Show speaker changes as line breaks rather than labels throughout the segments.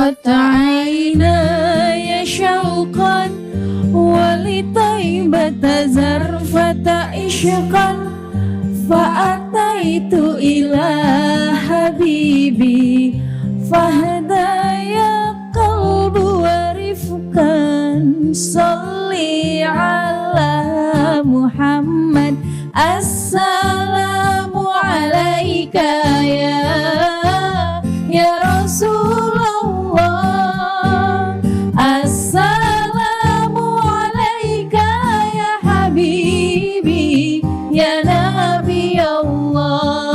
فاقت عيناي شوقا ولطيبة زرفة عشقا فأتيت إلى حبيبي فهدايا قلب ورفقا صلي على محمد السلام عليك يا رسول الله السلام عليك يا حبيبي يا نبي الله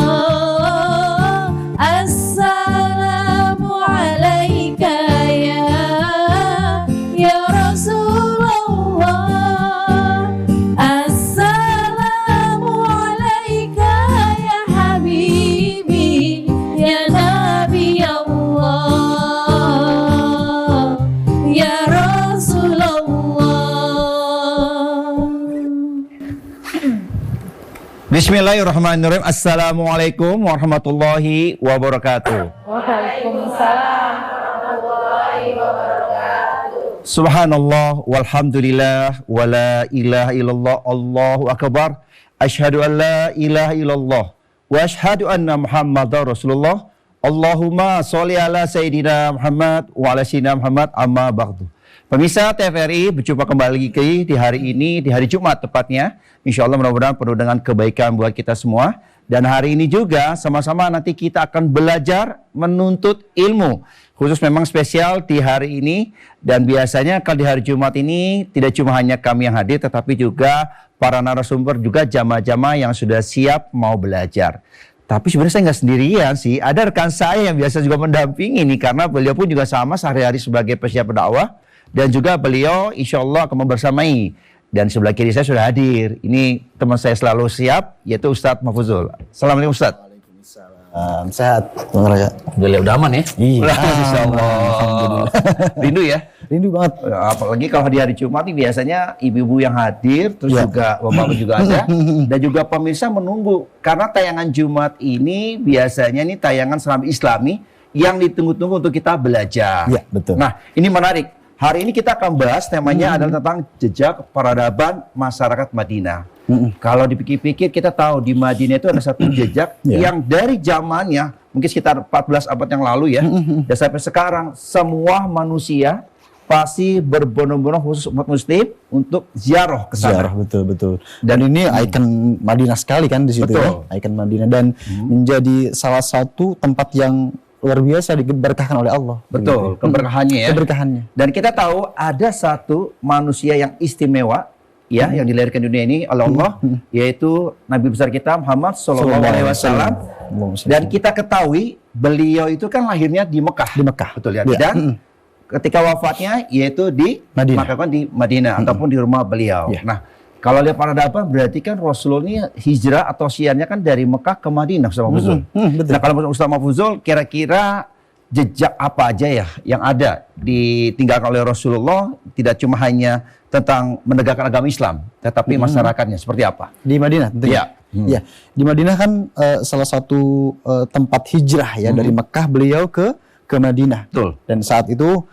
السلام عليك يا رسول الله السلام عليك يا حبيبي يا نبي الله يا رسول الله.
Bismillahirrahmanirrahim. Assalamualaikum warahmatullahi wabarakatuh.
Waalaikumsalam warahmatullahi wabarakatuh.
Subhanallah walhamdulillah wala ilaha illallah Allahu akbar. Asyhadu an la ilaha illallah wa asyhadu anna Muhammadar Rasulullah. Allahumma sholli ala sayyidina Muhammad wa ala sayyidina Muhammad amma ba'du. Pemirsa TVRI, berjumpa kembali di hari ini, di hari Jumat tepatnya. Insya Allah mudah-mudahan penuh dengan kebaikan buat kita semua. Dan hari ini juga sama-sama nanti kita akan belajar menuntut ilmu. Khusus memang spesial di hari ini. Dan biasanya kalau di hari Jumat ini tidak cuma hanya kami yang hadir, tetapi juga para narasumber, juga jamaah-jamaah yang sudah siap mau belajar. Tapi sebenarnya saya nggak sendirian sih. Ada rekan saya yang biasa juga mendampingi nih, karena beliau pun juga sama sehari-hari sebagai pesiar dakwah. Dan juga beliau insya Allah akan membersamai. Dan sebelah kiri saya sudah hadir. Ini teman saya selalu siap, yaitu Ustadz Mahfuzul. Assalamualaikum Ustadz.
Waalaikumsalam. Sehat, Bang Raja.
Udah aman ya?
Iya.
Insya Allah.
Alhamdulillah.
Rindu ya?
Rindu banget.
Apalagi kalau di hari Jumat ini biasanya ibu-ibu yang hadir, terus juga bapak juga ada. Dan juga pemirsa menunggu. Karena tayangan Jumat ini biasanya ini tayangan Seram Islami yang ditunggu-tunggu untuk kita belajar.
Iya, betul.
Nah, ini menarik. Hari ini kita akan bahas temanya adalah tentang jejak peradaban masyarakat Madinah. Kalau dipikir-pikir kita tahu di Madinah itu ada satu jejak yang dari zamannya mungkin sekitar 14 abad yang lalu ya. Dan sampai sekarang semua manusia pasti berbondong-bondong khusus umat muslim untuk ziarah ke sana.
Ziarah, betul. Dan ini ikon Madinah sekali kan di situ ya. Ikon Madinah dan menjadi salah satu tempat yang luar biasa diberkahkan oleh Allah.
Betul,
gitu.
keberkahannya ya.
Keberkahannya.
Dan kita tahu ada satu manusia yang istimewa ya, yang dilahirkan dunia ini oleh Allah, yaitu Nabi besar kita Muhammad sallallahu alaihi wasallam. Dan kita ketahui beliau itu kan lahirnya di Mekah.
Di Mekah.
Betul ya. Dan ketika wafatnya yaitu di Madinah, di Madinah ataupun di rumah beliau. Nah, kalau lihat peradaban berarti kan Rasulullah ini hijrah atau syiarnya kan dari Mekah ke Madinah, Ustaz Mahfuzul. Nah, kalau Ustaz Mahfuzul kira-kira jejak apa aja ya yang ada ditinggalkan oleh Rasulullah, tidak cuma hanya tentang menegakkan agama Islam, tetapi masyarakatnya seperti apa?
Di Madinah tentunya. Ya, di Madinah kan salah satu tempat hijrah ya dari Mekah beliau ke Madinah.
Betul.
Dan saat itu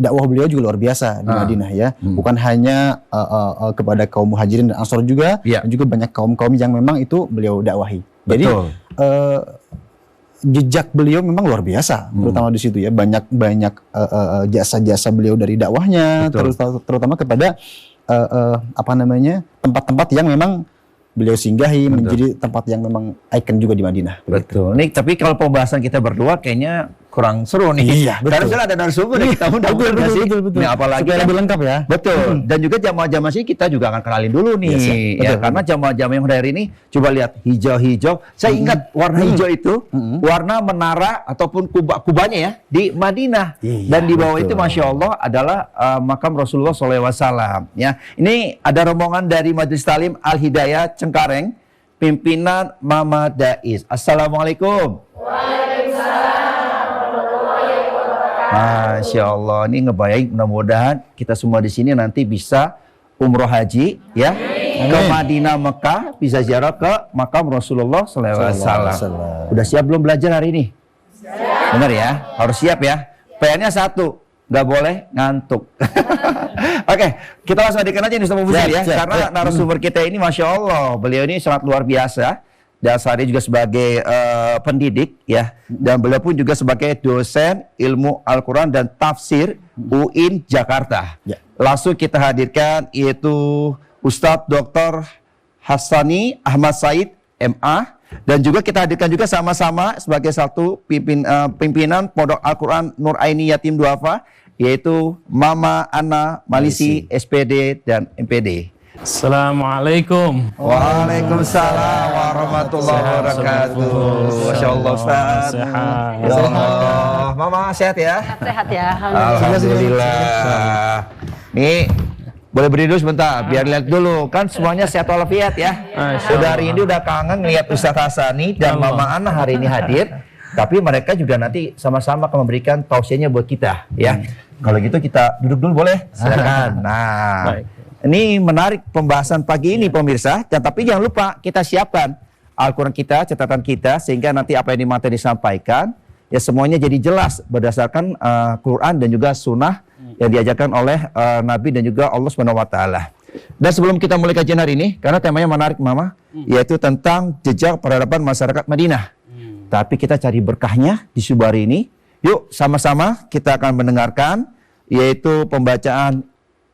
dakwah beliau juga luar biasa di Madinah ya. Bukan hanya kepada kaum muhajirin dan ansor juga, dan juga banyak kaum-kaum yang memang itu beliau dakwahi. Jadi jejak beliau memang luar biasa, terutama di situ ya. Banyak jasa-jasa beliau dari dakwahnya, terutama kepada tempat-tempat yang memang beliau singgahi, menjadi tempat yang memang ikon juga di Madinah.
Betul. Nih, tapi kalau pembahasan kita berdua kayaknya kurang seru nih.
Iya, betul.
Karena sudah ada narasumber yang kita undang.
Betul.
Nah, apalagi
supaya lebih lengkap ya.
Betul. Dan juga jamaah-jamaah sini kita juga akan kenalin dulu nih. Ya, karena jamaah-jamaah yang dari ini coba lihat hijau-hijau. Saya ingat warna hijau itu warna menara ataupun kubahnya ya di Madinah. Dan di bawah itu Masya Allah adalah makam Rasulullah SAW. Ya, ini ada rombongan dari Majelis Talim Al Hidayah Cengkareng, pimpinan Mama Dais. Assalamualaikum. Masya Allah, ini ngebayang mudah-mudahan kita semua di sini nanti bisa umroh haji ya ke Madinah Mekah, bisa ziarah ke makam Rasulullah SAW. Udah siap belum belajar hari ini? Benar ya, harus siap ya. PR-nya satu, nggak boleh ngantuk. Oke, kita langsung adekan aja nih Ustaz Mufuzil ya, karena narasumber kita ini Masya Allah, beliau ini sangat luar biasa. Dan saya juga sebagai pendidik ya, dan beliau pun juga sebagai dosen ilmu Al-Quran dan tafsir UIN Jakarta. Langsung kita hadirkan yaitu Ustadz Dr. Hassani Ahmad Said MA, dan juga kita hadirkan juga sama-sama sebagai satu pimpinan Pondok Al-Quran Nur Aini Yatim Duafa, yaitu Mama Ana Malisi SPD dan MPD.
Assalamualaikum.
Waalaikumsalam warahmatullahi wabarakatuh. Masya Allah Ustaz.
Sehat.
Ya Allah. Mama sehat ya?
Sehat ya.
Alhamdulillah. Nih, boleh berdiri dulu sebentar, biar lihat dulu. Kan semuanya sehat walafiat ya. Sudah hari ini udah kangen lihat Ustaz Hassani dan Mama Ana hari ini hadir. Tapi mereka juga nanti sama-sama akan memberikan tausiahnya buat kita ya. Kalau gitu kita duduk dulu boleh? Silakan. Nah.
Baik.
Ini menarik pembahasan pagi ini pemirsa, dan tapi jangan lupa kita siapkan Al-Quran kita, catatan kita, sehingga nanti apa yang materi disampaikan, ya semuanya jadi jelas berdasarkan Quran dan juga sunnah yang diajarkan oleh Nabi dan juga Allah SWT. Dan sebelum kita mulai kajian hari ini, karena temanya menarik Mama, yaitu tentang jejak peradaban masyarakat Madinah. Tapi kita cari berkahnya di subuh hari ini. Yuk sama-sama kita akan mendengarkan, yaitu pembacaan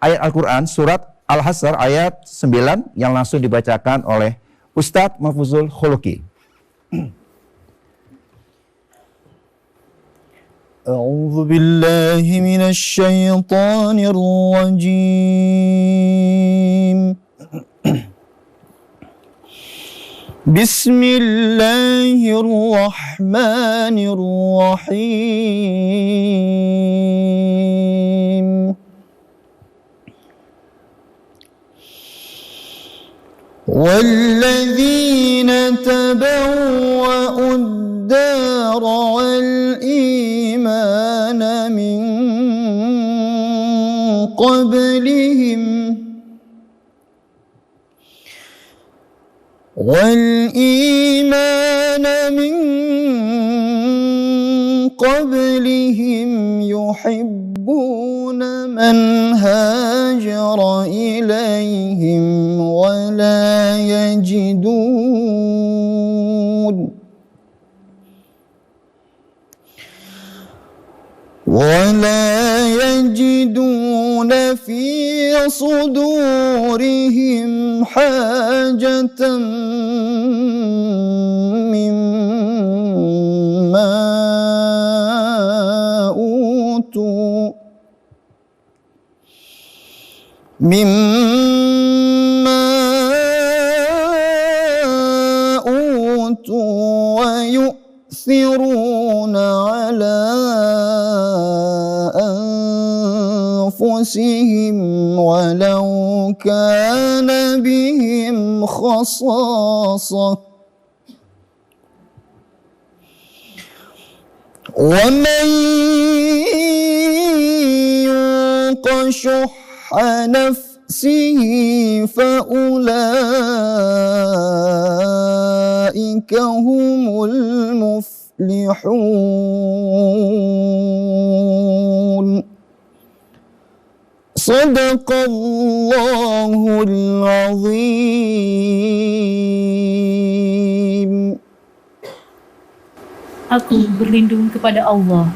ayat Al-Quran surat Al-Hasr ayat 9 yang langsung dibacakan oleh Ustadz Mahfuzul Khuluki.
A'udzu billahi minasy syaithanir rajim. Bismillahirrahmanirrahim. والذين تبوأوا الدار والإيمان من قبلهم يحبون من هاجر إليهم ولا يجدون في صدورهم حاجة مما أوتوا ويؤثرون على أنفسهم ولو كان بهم خصاصة ومن يوق شح نفسه فأولئك هم المفلحون صدق الله العظيم.
Aku berlindung kepada Allah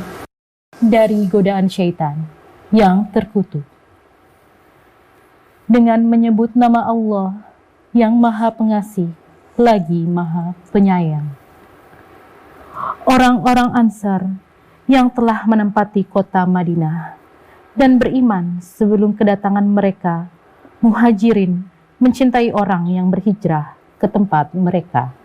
dari godaan syaitan yang terkutuk. Dengan menyebut nama Allah yang Maha Pengasih lagi Maha Penyayang. Orang-orang Ansar yang telah menempati kota Madinah dan beriman sebelum kedatangan mereka, Muhajirin mencintai orang yang berhijrah ke tempat mereka.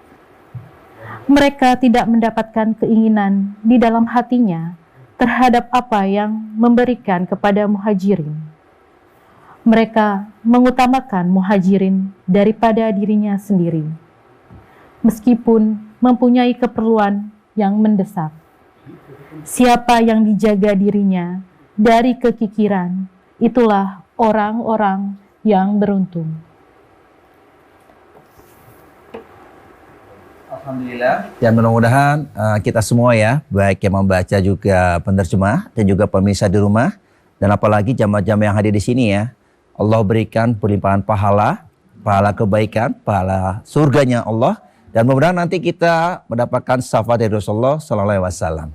Mereka tidak mendapatkan keinginan di dalam hatinya terhadap apa yang memberikan kepada Muhajirin. Mereka mengutamakan Muhajirin daripada dirinya sendiri, meskipun mempunyai keperluan yang mendesak. Siapa yang dijaga dirinya dari kekikiran, itulah orang-orang yang beruntung.
Alhamdulillah. Dan mudah-mudahan kita semua ya, baik yang membaca juga penerjemah dan juga pemirsa di rumah, dan apalagi jamaah-jamaah yang hadir di sini ya, Allah berikan perlimpahan pahala, pahala kebaikan, pahala surganya Allah, dan mudah-mudahan nanti kita mendapatkan syafaat dari Rasulullah Sallallahu Alaihi Wasallam.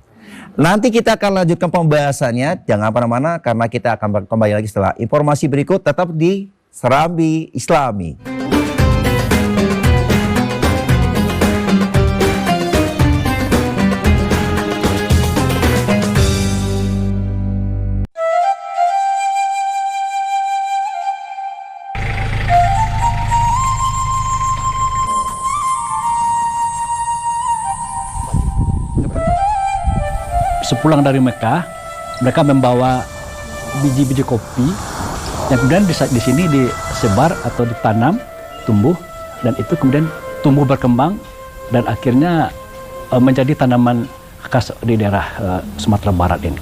Nanti kita akan lanjutkan pembahasannya, jangan kemana-mana karena kita akan kembali lagi setelah informasi berikut, tetap di Serambi Islami.
Sepulang dari Mekah, mereka membawa biji-biji kopi yang kemudian di sini disebar atau ditanam, tumbuh, dan itu kemudian tumbuh berkembang dan akhirnya menjadi tanaman khas di daerah Sumatera Barat ini.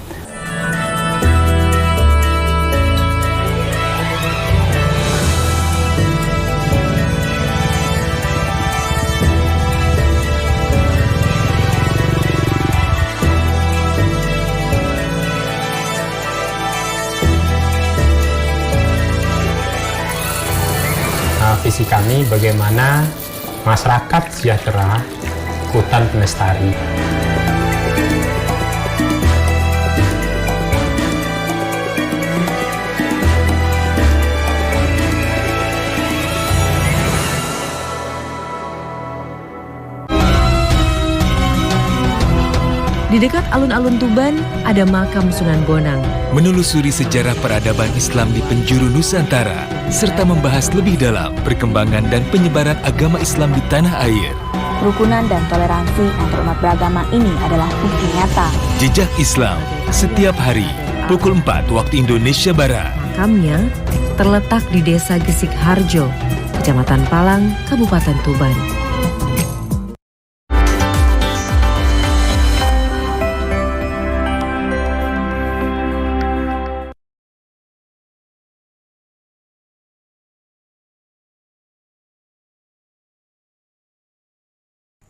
Visi kami bagaimana masyarakat sejahtera, hutan pelestari.
Di dekat alun-alun Tuban ada makam Sunan Bonang.
Menelusuri sejarah peradaban Islam di penjuru Nusantara, serta membahas lebih dalam perkembangan dan penyebaran agama Islam di tanah air.
Kerukunan dan toleransi antar umat beragama ini adalah bukti nyata.
Jejak Islam, setiap hari, pukul 4 waktu Indonesia Barat.
Makamnya terletak di Desa Gesik Harjo, Kecamatan Palang, Kabupaten Tuban.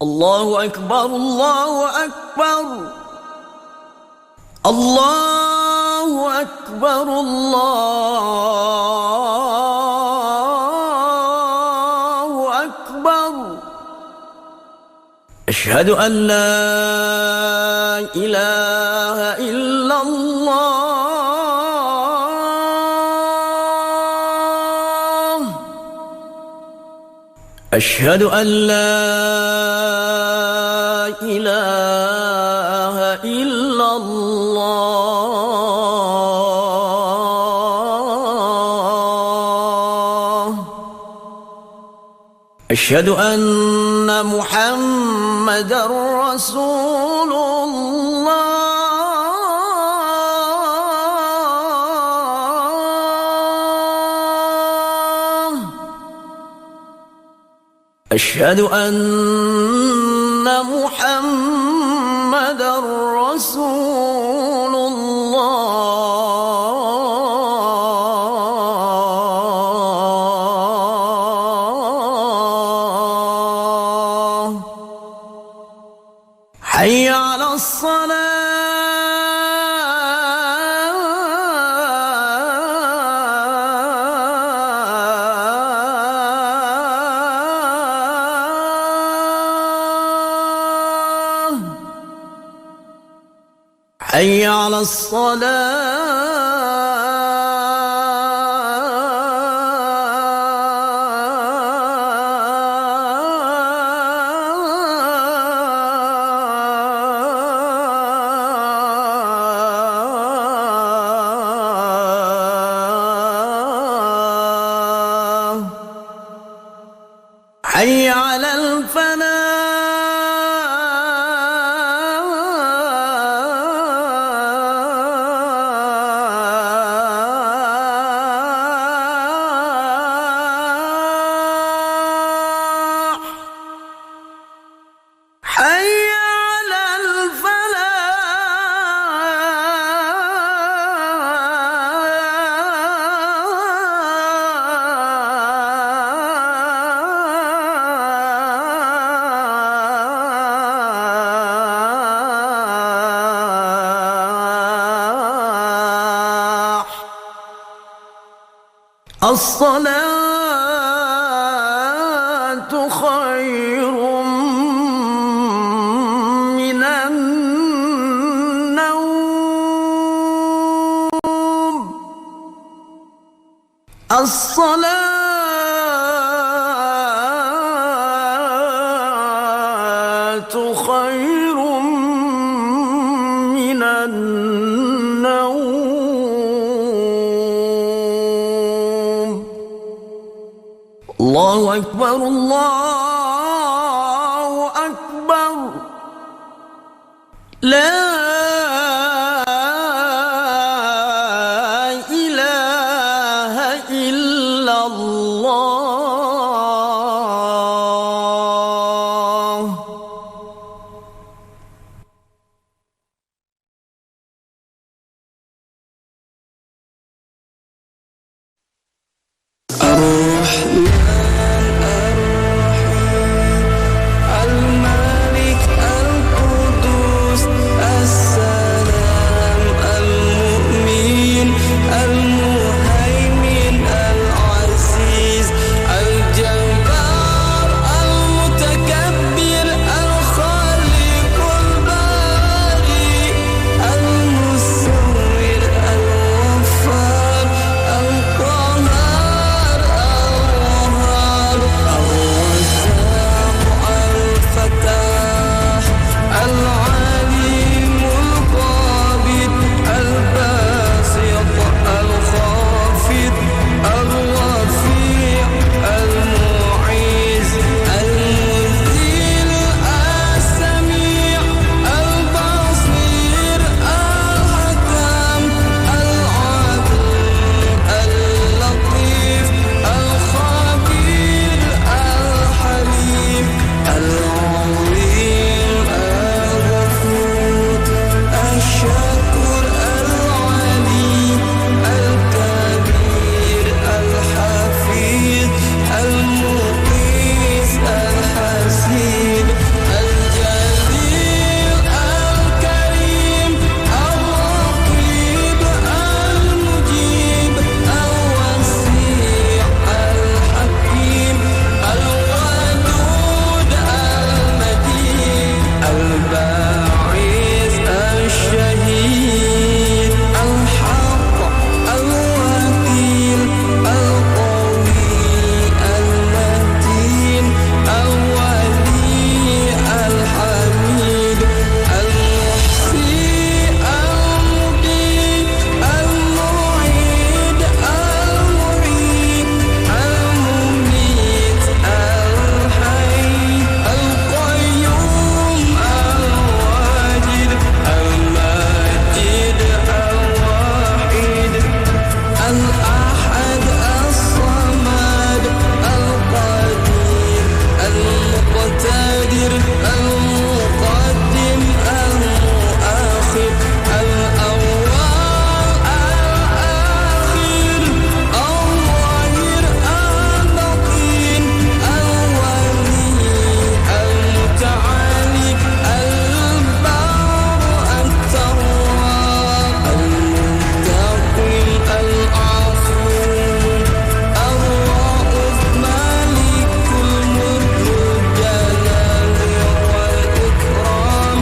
Allahu Akbar, Allahu Akbar, Allahu Akbar, Allahu Akbar. Asyhadu an la ilaha illallah. Asyhadu an la ilaha illallah. Asyhadu anna Muhammadar Rasulullah. Asyhadu anna Muhammadar Rasulullah. Hayya 'alas salah. حي على الصلاة حي على الفلاح الصلاة خير من النوم الصلاة خير من النوم الله أكبر الله أكبر لا إله إلا الله
الملك القدوس السلام المؤمن المهيمن العزيز الجبار المتكبر الخالق الباري المصور الغفار القهار الوهاب الرزاق الفتاح العليم القابض الباسط الخافض الرفيع المعز المذل السميع البصير الحكم العدل اللطيف الخبير الحليم العظيم الغفور الشكور العلي الكبير الحفيظ المقيس الحسيب الجليل الكريم الرقيب المجيب الوسيع الحكيم الودود المجيد الباعث الشهيد الحق الوكيل القوي المتين الولي الحميد المحصي المبين المعيد المعيد المميت الحي القيوم الواجد الماجد الواحد الأحد الصمد القدير المقتدر المقدم المؤخر الأول الآخر الظاهر الباطن الولي المتعالي البار التواب المنتقم العفو الرؤوف مالك الملك الجلال والإكرام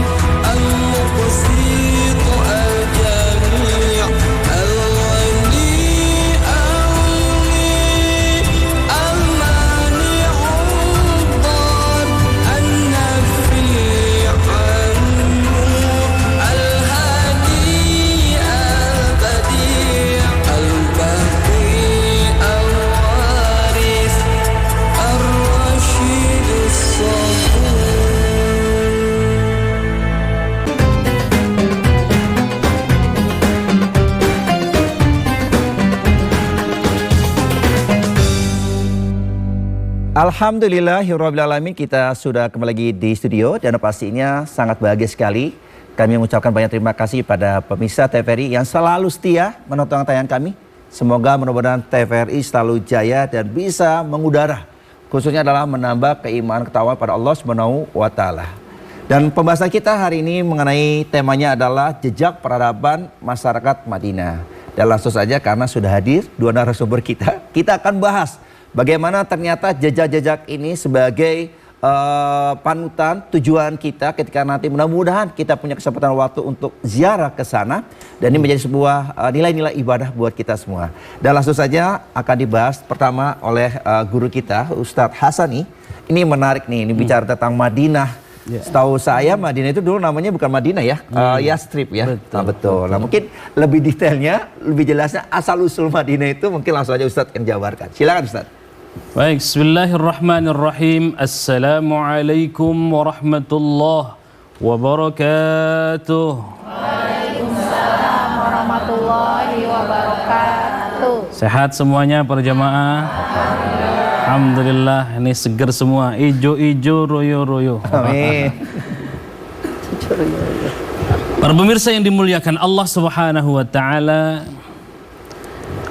المقسط الجميع الولي المانع الضار النفيع النور الهادي البديع الباقي الوارث الرشيد الصبور
Alhamdulillahirrahmanirrahim, kita sudah kembali lagi di studio dan pastinya sangat bahagia sekali kami mengucapkan banyak terima kasih pada pemirsa TVRI yang selalu setia menonton tayangan kami. Semoga mudah-mudahan TVRI selalu jaya dan bisa mengudara, khususnya adalah menambah keimanan ketakwaan pada Allah Subhanahu wa Ta'ala. Dan pembahasan kita hari ini mengenai temanya adalah jejak peradaban masyarakat Madinah. Dan langsung saja karena sudah hadir dua narasumber kita akan bahas bagaimana ternyata jejak-jejak ini sebagai panutan tujuan kita ketika nanti mudah-mudahan kita punya kesempatan waktu untuk ziarah ke sana, dan ini menjadi sebuah nilai-nilai ibadah buat kita semua. Dan langsung saja akan dibahas pertama oleh guru kita Ustadz Hasani. Ini menarik nih, ini bicara tentang Madinah. Setahu saya Madinah itu dulu namanya bukan Madinah ya, Yastrib ya. Betul. Nah, mungkin lebih detailnya, lebih jelasnya asal usul Madinah itu mungkin langsung aja Ustadz yang jabarkan. Silakan Ustadz.
Baik, bismillahirrahmanirrahim. Assalamualaikum warahmatullahi wabarakatuh.
Waalaikumsalam warahmatullahi wabarakatuh.
Sehat semuanya para jamaah? Alhamdulillah, ini seger semua, ijo-ijo, royo-royo.
Amin.
Para pemirsa yang dimuliakan Allah Subhanahu wa taala,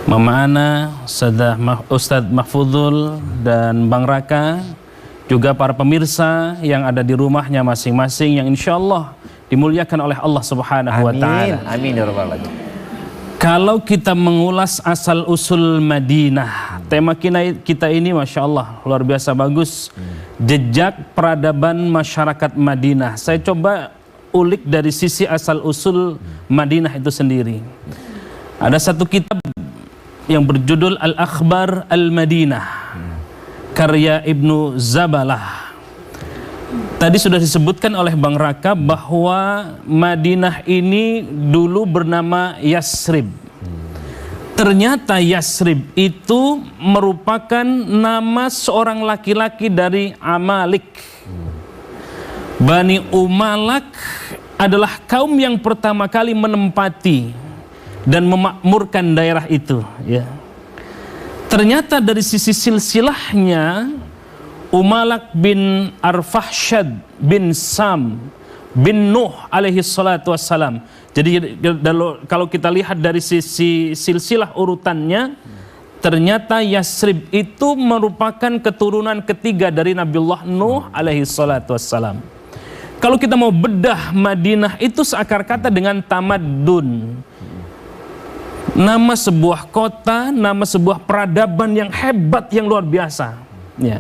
Mama Ana, Ustadz Mahfudul dan Bang Raka, juga para pemirsa yang ada di rumahnya masing-masing yang insya Allah dimuliakan oleh Allah Subhanahu wa taala.
Amin ya rabbal alamin.
Kalau kita mengulas asal usul Madinah, tema kita ini Masya Allah luar biasa bagus. Jejak peradaban masyarakat Madinah. Saya coba ulik dari sisi asal usul Madinah itu sendiri. Ada satu kitab yang berjudul Al-Akhbar Al-Madinah, karya Ibnu Zabalah. Tadi sudah disebutkan oleh Bang Raka bahwa Madinah ini dulu bernama Yasrib. Ternyata Yasrib itu merupakan nama seorang laki-laki dari Amalik. Bani Umalak adalah kaum yang pertama kali menempati dan memakmurkan daerah itu. Ya. Ternyata dari sisi silsilahnya, Umalak bin Arfahshad bin Sam bin Nuh alaihi salatu wassalam. Jadi kalau kita lihat dari sisi silsilah urutannya, ternyata Yasrib itu merupakan keturunan ketiga dari Nabiullah Nuh alaihi salatu wassalam. Kalau kita mau bedah Madinah itu seakar kata dengan tamadun. Nama sebuah kota, nama sebuah peradaban yang hebat, yang luar biasa. Ya.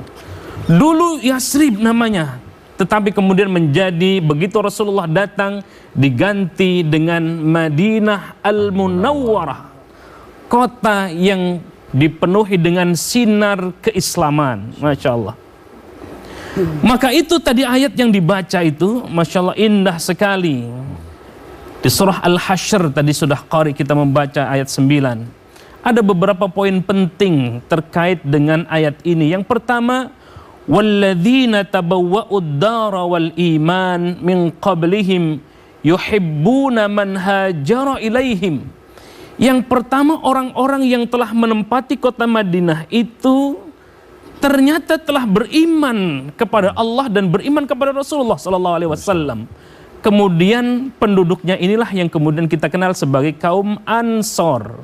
Dulu Yasrib namanya, tetapi kemudian menjadi begitu Rasulullah datang diganti dengan Madinah Al-Munawwarah, kota yang dipenuhi dengan sinar keislaman. Masya Allah. Maka itu tadi ayat yang dibaca itu Masya Allah indah sekali. Di surah Al-Hasyr tadi sudah qari kita membaca ayat 9. Ada beberapa poin penting terkait dengan ayat ini. Yang pertama, walladzina tabawwa'ud dara wal iman min qablihim yuhibbuna man hajara ilaihim. Yang pertama, orang-orang yang telah menempati kota Madinah itu ternyata telah beriman kepada Allah dan beriman kepada Rasulullah sallallahu alaihi wasallam. Kemudian penduduknya inilah yang kemudian kita kenal sebagai kaum Ansor.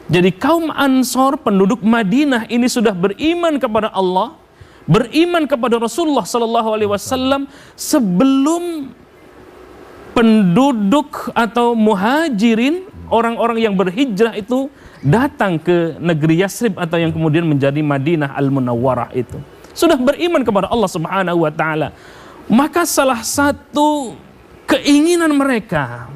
Jadi kaum Ansor, penduduk Madinah ini sudah beriman kepada Allah, beriman kepada Rasulullah sallallahu alaihi wasallam sebelum penduduk atau muhajirin, orang-orang yang berhijrah itu datang ke negeri Yasrib atau yang kemudian menjadi Madinah Al-Munawwarah itu. Sudah beriman kepada Allah Subhanahu wa taala. Maka salah satu keinginan mereka,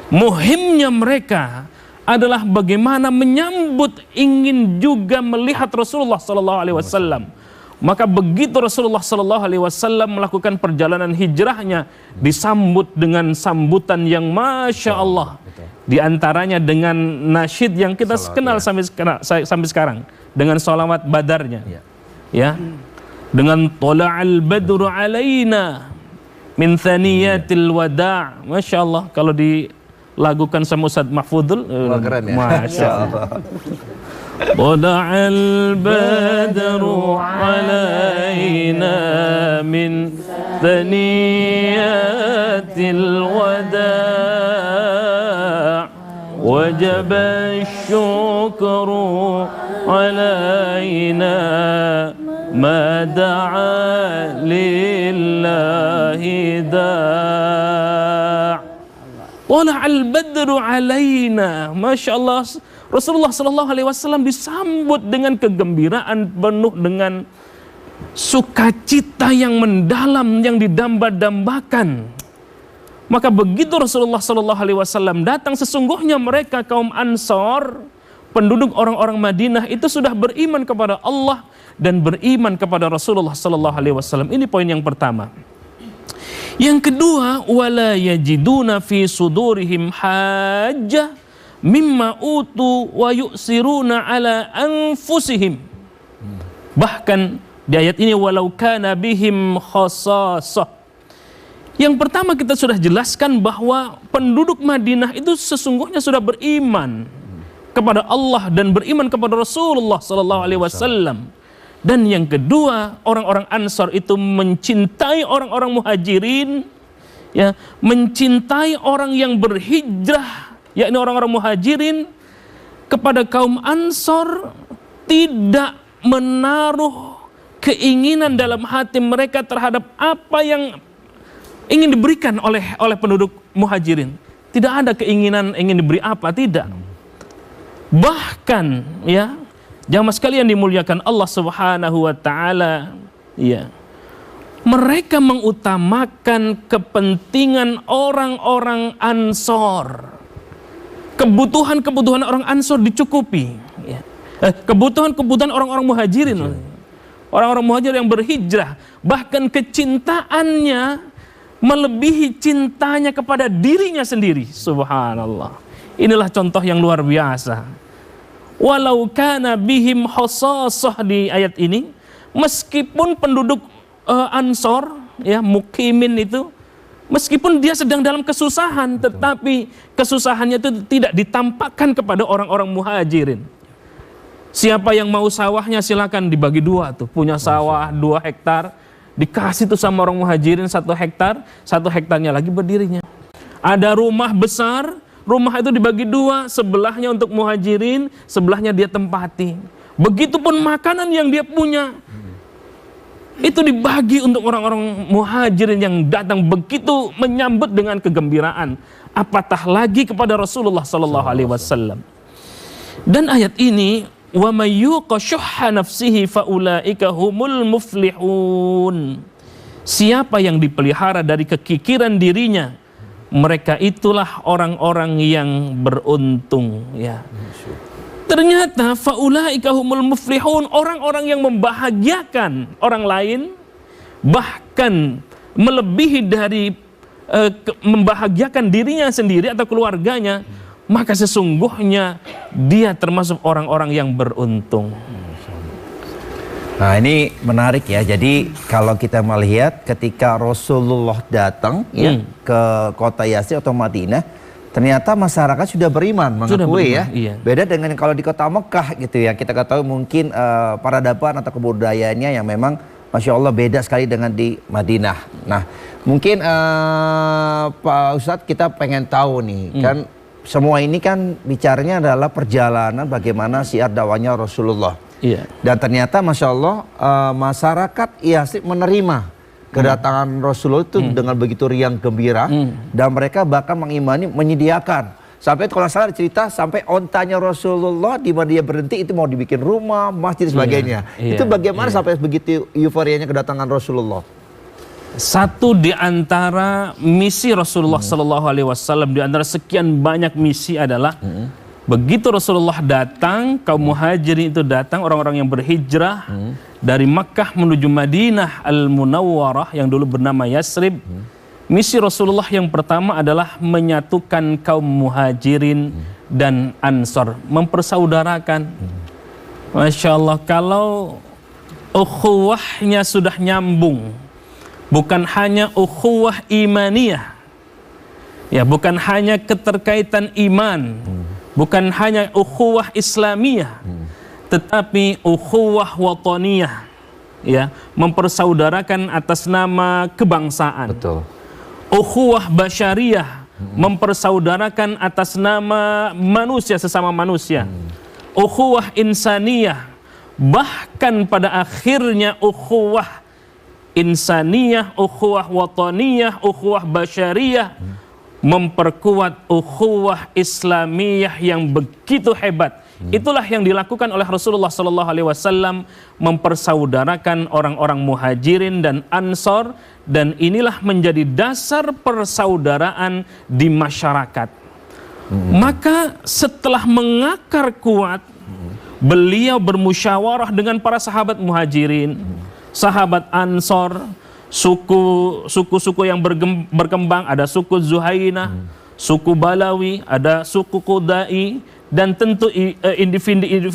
muhimnya mereka adalah bagaimana menyambut, ingin juga melihat Rasulullah sallallahu alaihi wasallam. Maka begitu Rasulullah sallallahu alaihi wasallam melakukan perjalanan hijrahnya, disambut dengan sambutan yang Masya Allah. Di antaranya dengan nasyid yang kita kenal sampai sekarang, dengan sholawat badarnya. Ya. Dengan Tola'al badru alaina min thaniyatil wada'. Masya Allah, kalau dilagukan sama Ustadz Mahfudul,
keren ya?
Masya Allah. Tola'al badru alaina min thaniyatil wada' wajaba syukru alaina ma da'a lillahi da'. Wala al-badru alaina. Masya Allah, Rasulullah Sallallahu Alaihi Wasallam disambut dengan kegembiraan, penuh dengan sukacita yang mendalam, yang didamba-dambakan. Maka begitu Rasulullah Sallallahu Alaihi Wasallam datang, sesungguhnya mereka kaum Ansor, penduduk orang-orang Madinah itu sudah beriman kepada Allah dan beriman kepada Rasulullah Sallallahu Alaihi Wasallam. Ini poin yang pertama. Yang kedua, wala yajiduna fi sudurihim hajjah mimma utu wa yu'siruna ala anfusihim. Bahkan di ayat ini walau kana bihim khasasah. Yang pertama kita sudah jelaskan bahwa penduduk Madinah itu sesungguhnya sudah beriman kepada Allah dan beriman kepada Rasulullah sallallahu alaihi wasallam. Dan yang kedua, orang-orang Ansar itu mencintai orang-orang Muhajirin, ya, mencintai orang yang berhijrah, yakni orang-orang Muhajirin, kepada kaum Ansar, tidak menaruh keinginan dalam hati mereka terhadap apa yang ingin diberikan oleh penduduk Muhajirin. Tidak ada keinginan ingin diberi apa, tidak. Bahkan, ya, jamaah sekalian dimuliakan Allah Subhanahu wa taala, ya, mereka mengutamakan kepentingan orang-orang Ansor. Kebutuhan-kebutuhan orang Ansor dicukupi, ya. Kebutuhan-kebutuhan orang-orang Muhajirin, orang-orang Muhajir yang berhijrah, bahkan kecintaannya melebihi cintanya kepada dirinya sendiri. Subhanallah. Inilah contoh yang luar biasa. Walau kana bihim khasasah, di ayat ini, meskipun penduduk Ansor, ya, mukimin itu, meskipun dia sedang dalam kesusahan, tetapi kesusahannya itu tidak ditampakkan kepada orang-orang Muhajirin. Siapa yang mau sawahnya silakan dibagi dua tuh, punya sawah 2 hektar, dikasih tuh sama orang Muhajirin 1 hektar, 1 hektarnya lagi berdirinya. Ada rumah besar, rumah itu dibagi 2, sebelahnya untuk Muhajirin, sebelahnya dia tempati. Begitupun makanan yang dia punya, itu dibagi untuk orang-orang Muhajirin yang datang, begitu menyambut dengan kegembiraan. Apatah lagi kepada Rasulullah Sallallahu Alaihi Wasallam. Dan ayat ini, wa may yuqa syuhha nafsihi faulaika humul muflihun. Siapa yang dipelihara dari kekikiran dirinya, mereka itulah orang-orang yang beruntung, ya. Ternyata faulaika humul muflihun, orang-orang yang membahagiakan orang lain, bahkan melebihi dari membahagiakan dirinya sendiri atau keluarganya, maka sesungguhnya dia termasuk orang-orang yang beruntung.
Nah, ini menarik ya. Jadi kalau kita melihat ketika Rasulullah datang, ya, ke kota Yatsrib atau Madinah, ternyata masyarakat sudah beriman, mengakui, ya.
Iya.
Beda dengan kalau di kota Mekah gitu ya. Kita ketahui mungkin peradaban atau kebudayaannya yang memang Masya Allah beda sekali dengan di Madinah. Nah, mungkin Pak Ustadz, kita pengen tahu nih, kan semua ini kan bicaranya adalah perjalanan bagaimana syiar dakwahnya Rasulullah.
Iya.
Dan ternyata Masya Allah masyarakat Yatsrib menerima kedatangan Rasulullah itu dengan begitu riang gembira, dan mereka bahkan mengimani, menyediakan. Sampai kalau salah cerita, sampai ontanya Rasulullah di mana dia berhenti itu mau dibikin rumah, masjid dan sebagainya. Itu bagaimana sampai begitu euforianya kedatangan Rasulullah?
Satu di antara misi Rasulullah Sallallahu Alaihi Wasallam, di antara sekian banyak misi adalah begitu Rasulullah datang, kaum Muhajirin itu datang, orang-orang yang berhijrah dari Makkah menuju Madinah Al-Munawwarah yang dulu bernama Yatsrib. Misi Rasulullah yang pertama adalah menyatukan kaum Muhajirin dan Ansor, mempersaudarakan. Masya Allah, kalau ukhuwahnya sudah nyambung, bukan hanya ukhuwah imaniyah, ya, bukan hanya keterkaitan iman, bukan hanya ukhuwah islamiyah, tetapi ukhuwah wataniyah, ya, mempersaudarakan atas nama kebangsaan.
Betul.
Ukhuwah basyariyah, mempersaudarakan atas nama manusia, sesama manusia. Ukhuwah insaniyah, bahkan pada akhirnya ukhuwah insaniyah, ukhuwah wataniyah, ukhuwah basyariyah, memperkuat ukhuwah Islamiyah yang begitu hebat. Itulah yang dilakukan oleh Rasulullah SAW, mempersaudarakan orang-orang Muhajirin dan Ansor, dan inilah menjadi dasar persaudaraan di masyarakat. Maka setelah mengakar kuat, beliau bermusyawarah dengan para sahabat Muhajirin, sahabat Ansor, suku-suku yang berkembang, ada suku Zuhainah, suku Balawi, ada suku Qudai, dan tentu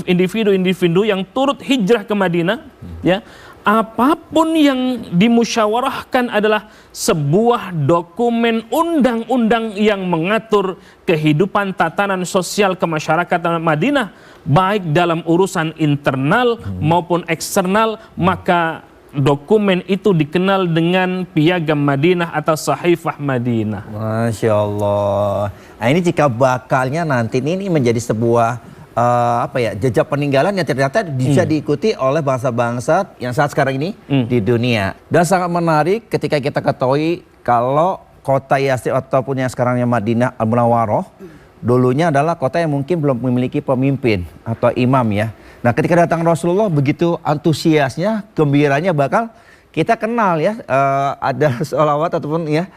individu-individu yang turut hijrah ke Madinah, ya. Apapun yang dimusyawarahkan adalah sebuah dokumen undang-undang yang mengatur kehidupan tatanan sosial kemasyarakatan Madinah, baik dalam urusan internal maupun eksternal. Maka dokumen itu dikenal dengan Piagam Madinah atau Sahifah Madinah.
Masya Allah. Nah, ini jika bakalnya nanti ini menjadi sebuah jejak peninggalan yang ternyata bisa diikuti oleh bangsa-bangsa yang saat sekarang ini di dunia. Dan sangat menarik ketika kita ketahui kalau kota Yathrib ataupun yang sekarangnya Madinah Al-Munawwaroh dulunya adalah kota yang mungkin belum memiliki pemimpin atau imam ya. Nah, ketika datang Rasulullah begitu antusiasnya, gembiranya, bakal kita kenal ya, ada sholawat ataupun ya,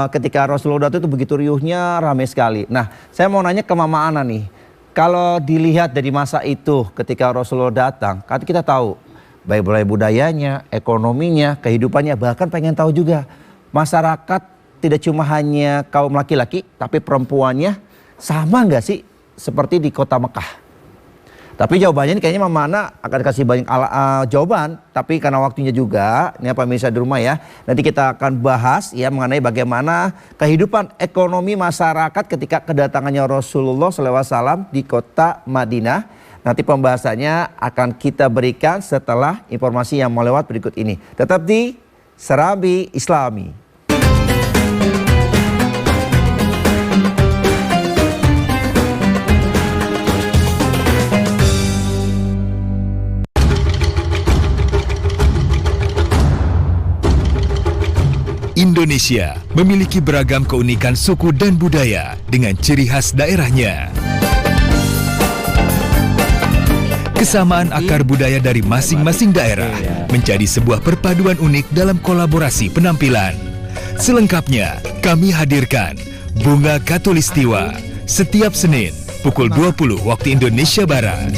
ketika Rasulullah itu begitu riuhnya, ramai sekali. Nah, saya mau nanya ke Mama Ana nih, kalau dilihat dari masa itu ketika Rasulullah datang, kan kita tahu baik budayanya, ekonominya, kehidupannya, bahkan pengen tahu juga masyarakat tidak cuma hanya kaum laki-laki, tapi perempuannya sama nggak sih seperti di kota Mekah? Tapi jawabannya ini kayaknya Mama Ana akan kasih banyak jawaban. Tapi karena waktunya juga, ini pemirsa di rumah ya, nanti kita akan bahas ya mengenai bagaimana kehidupan ekonomi masyarakat ketika kedatangannya Rasulullah SAW di kota Madinah. Nanti pembahasannya akan kita berikan setelah informasi yang mau lewat berikut ini. Tetap di Serambi Islami.
Indonesia memiliki beragam keunikan suku dan budaya dengan ciri khas daerahnya. Kesamaan akar budaya dari masing-masing daerah menjadi sebuah perpaduan unik dalam kolaborasi penampilan. Selengkapnya kami hadirkan Bunga Khatulistiwa setiap Senin pukul 20 waktu Indonesia Barat.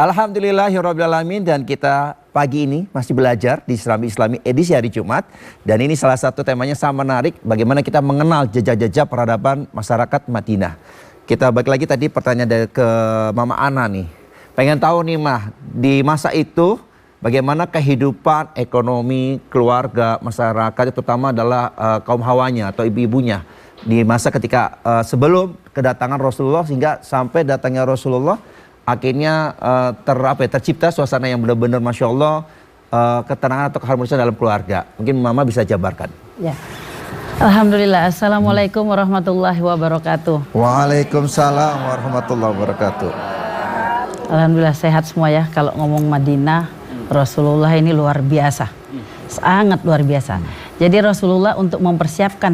Alhamdulillahirrabbilalamin, dan kita pagi ini masih belajar di Serambi Islami edisi hari Jumat. Dan ini salah satu temanya sangat menarik, bagaimana kita mengenal jejak-jejak peradaban masyarakat Madinah. Kita balik lagi tadi pertanyaan dari ke Mama Ana nih. Pengen tahu nih Mah, di masa itu bagaimana kehidupan ekonomi, keluarga, masyarakat, terutama adalah kaum hawanya atau ibu-ibunya. Di masa ketika sebelum kedatangan Rasulullah sehingga sampai datangnya Rasulullah, akhirnya tercipta suasana yang benar-benar Masya Allah, ketenangan atau keharmonisan dalam keluarga. Mungkin Mama bisa jabarkan.
Ya. Alhamdulillah. Assalamualaikum warahmatullahi wabarakatuh.
Waalaikumsalam warahmatullahi wabarakatuh.
Alhamdulillah sehat semua ya. Kalau ngomong Madinah, Rasulullah ini luar biasa. Sangat luar biasa. Jadi Rasulullah untuk mempersiapkan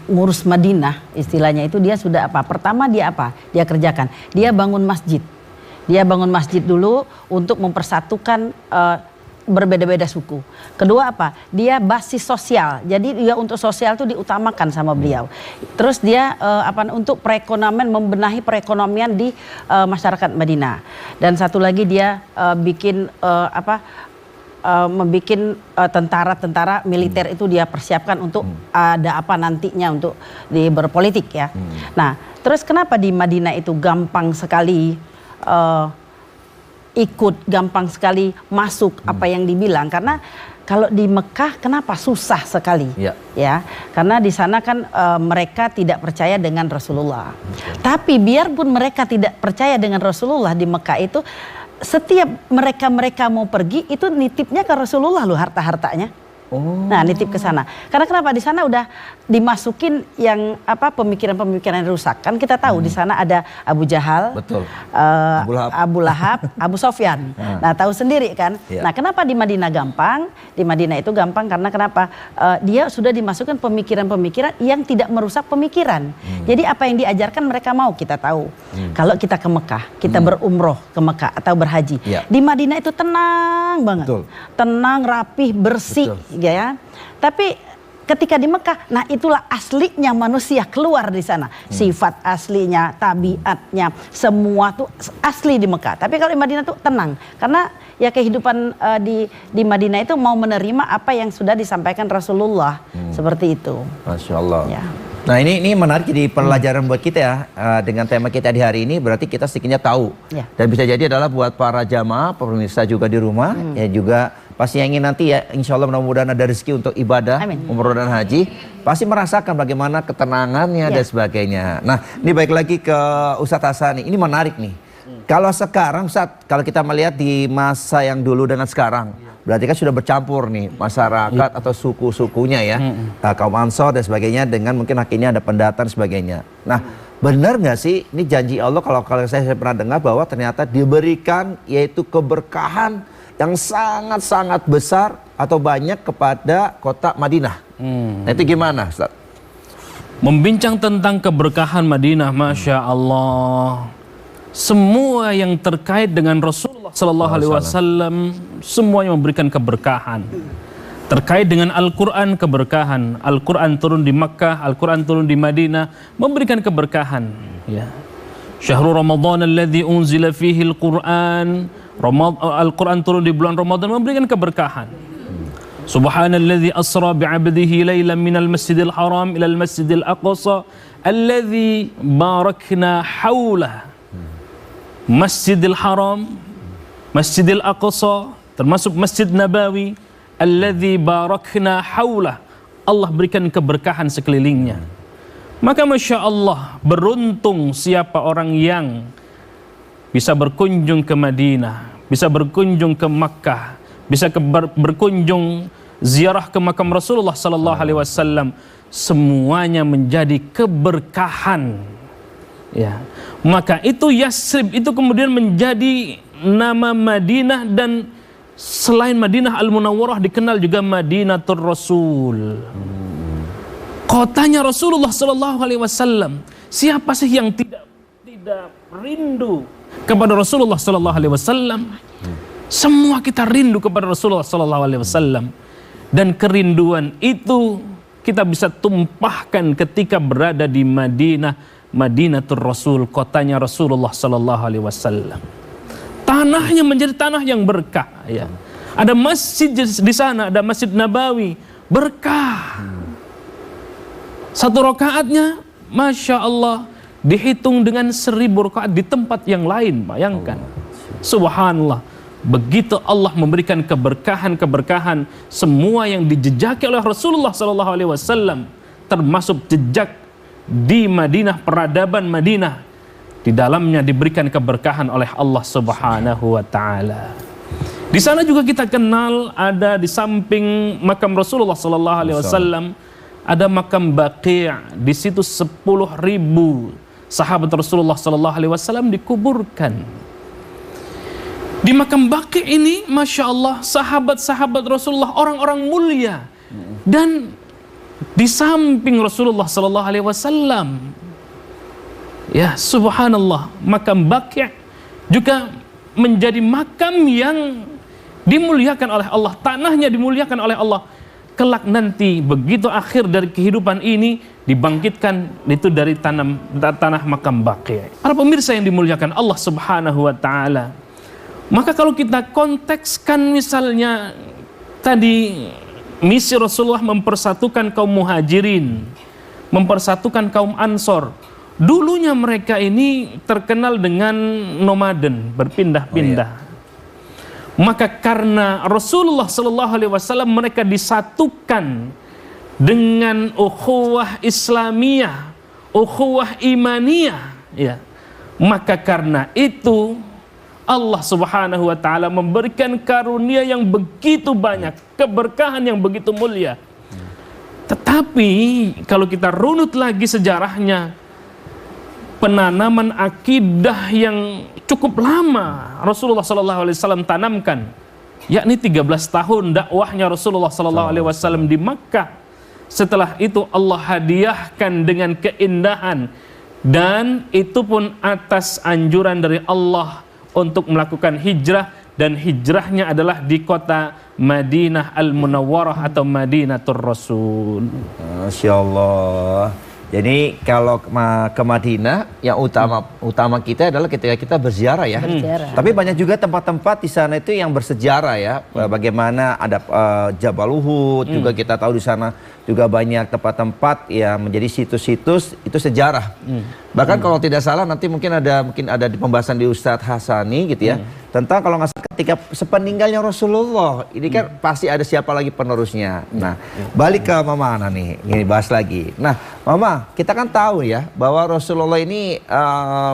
ngurus Madinah, istilahnya itu dia sudah apa? Pertama dia apa? Dia kerjakan. Dia bangun masjid. Dia bangun masjid dulu untuk mempersatukan berbeda-beda suku. Kedua apa? Dia basis sosial. Jadi dia untuk sosial itu diutamakan sama beliau. Terus dia untuk perekonomian, membenahi perekonomian di masyarakat Madinah. Dan satu lagi dia bikin membikin tentara-tentara militer itu dia persiapkan untuk ada apa nantinya untuk berpolitik ya. Nah, terus kenapa di Madinah itu gampang sekali ikut, gampang sekali masuk apa yang dibilang? Karena kalau di Mekah kenapa susah sekali? Ya, karena di sana kan mereka tidak percaya dengan Rasulullah. Tapi biarpun mereka tidak percaya dengan Rasulullah di Mekah itu, setiap mereka mau pergi itu nitipnya ke Rasulullah loh harta-hartanya. Nah, nitip ke sana. Karena kenapa? Di sana udah dimasukin yang pemikiran-pemikiran yang rusak. Kan kita tahu di sana ada Abu Jahal,
betul.
Abu Lahab, Abu Sofyan. Nah, tahu sendiri kan.
Ya.
Nah, kenapa di Madinah gampang? Di Madinah itu gampang karena kenapa? Dia sudah dimasukkan pemikiran-pemikiran yang tidak merusak pemikiran. Jadi apa yang diajarkan mereka mau, kita tahu. Kalau kita ke Mekah, kita berumroh ke Mekah atau berhaji.
Ya.
Di Madinah itu tenang banget.
Betul.
Tenang, rapih, bersih.
Betul.
Ya, tapi ketika di Mekah, nah itulah aslinya manusia keluar di sana. Sifat aslinya, tabiatnya, semua tuh asli di Mekah. Tapi kalau di Madinah tuh tenang, karena ya kehidupan di Madinah itu mau menerima apa yang sudah disampaikan Rasulullah, seperti itu.
Masya Allah.
Ya.
Nah ini menarik jadi pelajaran buat kita ya, dengan tema kita di hari ini berarti kita sedikitnya tahu.
Ya.
Dan bisa jadi adalah buat para jamaah, pemirsa juga di rumah, ya juga pasti yang ingin nanti ya insya Allah mudah-mudahan ada rezeki untuk ibadah, umroh dan haji, pasti merasakan bagaimana ketenangannya dan sebagainya. Nah ini baik lagi ke Ustadz Hasan, ini menarik nih. Kalau sekarang Ustadz, kalau kita melihat di masa yang dulu dengan sekarang, berarti kan sudah bercampur nih masyarakat atau suku-sukunya ya, kaum Ansor dan sebagainya, dengan mungkin akhirnya ada pendatang dan sebagainya. Nah benar nggak sih ini janji Allah, kalau saya pernah dengar bahwa ternyata diberikan yaitu keberkahan yang sangat-sangat besar atau banyak kepada kota Madinah. Nah itu gimana Ustaz?
Membincang tentang keberkahan Madinah, Masya Allah. Semua yang terkait dengan Rasulullah Sallallahu Alaihi Wasallam semuanya memberikan keberkahan. Terkait dengan Al-Quran, keberkahan. Al-Quran turun di Makkah, Al-Quran turun di Madinah, memberikan keberkahan. Ya. Syahrul Ramadan alladzi unzila fihi Al-Quran. Al-Quran turun di bulan Ramadan memberikan keberkahan. Subhanalladzi asra bi'abdihi laylan minal masjidil haram ilal masjidil aqsa alladzi barakna haulah. Masjidil haram, Masjidil aqsa, termasuk Masjid Nabawi, alladzi barakna haulah. Allah berikan keberkahan sekelilingnya. Maka Masya Allah, beruntung siapa orang yang bisa berkunjung ke Madinah, bisa berkunjung ke Makkah, bisa berkunjung ziarah ke makam Rasulullah Sallallahu Alaihi Wasallam, semuanya menjadi keberkahan. Ya, maka itu Yasrib itu kemudian menjadi nama Madinah, dan selain Madinah Al-Munawwarah dikenal juga Madinatul Rasul. Kotanya Rasulullah Sallallahu Alaihi Wasallam. Siapa sih yang tidak rindu kepada Rasulullah Sallallahu Alaihi Wasallam? Semua kita rindu kepada Rasulullah Sallallahu Alaihi Wasallam, dan kerinduan itu kita bisa tumpahkan ketika berada di Madinah, Madinatul Rasul, kotanya Rasulullah Sallallahu Alaihi Wasallam. Tanahnya menjadi tanah yang berkah. Ya. Ada masjid di sana, ada Masjid Nabawi, berkah. Satu rakaatnya, Masya Allah, dihitung dengan 1000 rakaat di tempat yang lain. Bayangkan, subhanallah. Begitu Allah memberikan keberkahan-keberkahan, semua yang dijejaki oleh Rasulullah SAW, termasuk jejak di Madinah, peradaban Madinah, di dalamnya diberikan keberkahan oleh Allah Subhanahu wa Ta'ala. Di sana juga kita kenal ada di samping makam Rasulullah SAW, ada makam Baqi'. Di situ 10.000 sahabat Rasulullah SAW dikuburkan. Di makam Baqi' ini, Masya Allah, sahabat-sahabat Rasulullah, orang-orang mulia. Dan di samping Rasulullah SAW, ya subhanallah, makam Baqi' juga menjadi makam yang dimuliakan oleh Allah. Tanahnya dimuliakan oleh Allah. Kelak nanti, begitu akhir dari kehidupan ini, dibangkitkan itu dari tanah makam Baqi'. Para pemirsa yang dimuliakan Allah Subhanahu wa Ta'ala, maka kalau kita kontekskan misalnya tadi misi Rasulullah mempersatukan kaum muhajirin, mempersatukan kaum Ansor. Dulunya mereka ini terkenal dengan nomaden, berpindah-pindah. Maka karena Rasulullah SAW mereka disatukan dengan ukhuwah Islamiyah, ukhuwah imaniyah, ya. Maka karena itu Allah Subhanahu wa taala memberikan karunia yang begitu banyak, keberkahan yang begitu mulia. Tetapi kalau kita runut lagi sejarahnya, penanaman akidah yang cukup lama Rasulullah SAW tanamkan, yakni 13 tahun dakwahnya Rasulullah SAW di Makkah. Setelah itu Allah hadiahkan dengan keindahan, dan itu pun atas anjuran dari Allah untuk melakukan hijrah, dan hijrahnya adalah di kota Madinah Al-Munawwarah atau Madinatul Rasul.
Masya Allah. Jadi kalau ke Madinah, yang utama kita adalah ketika kita berziarah ya. Tapi banyak juga tempat-tempat di sana itu yang bersejarah ya. Bagaimana ada Jabal Uhud, juga kita tahu di sana juga banyak tempat-tempat yang menjadi situs-situs itu sejarah. Bahkan kalau tidak salah nanti mungkin ada di pembahasan di Ustadz Hasani gitu ya. Tentang kalau nggak salah ketika sepeninggalnya Rasulullah, ini kan pasti ada siapa lagi penerusnya. Nah, balik ke Mama Ana nih, ini bahas lagi. Nah, Mama, kita kan tahu ya bahwa Rasulullah ini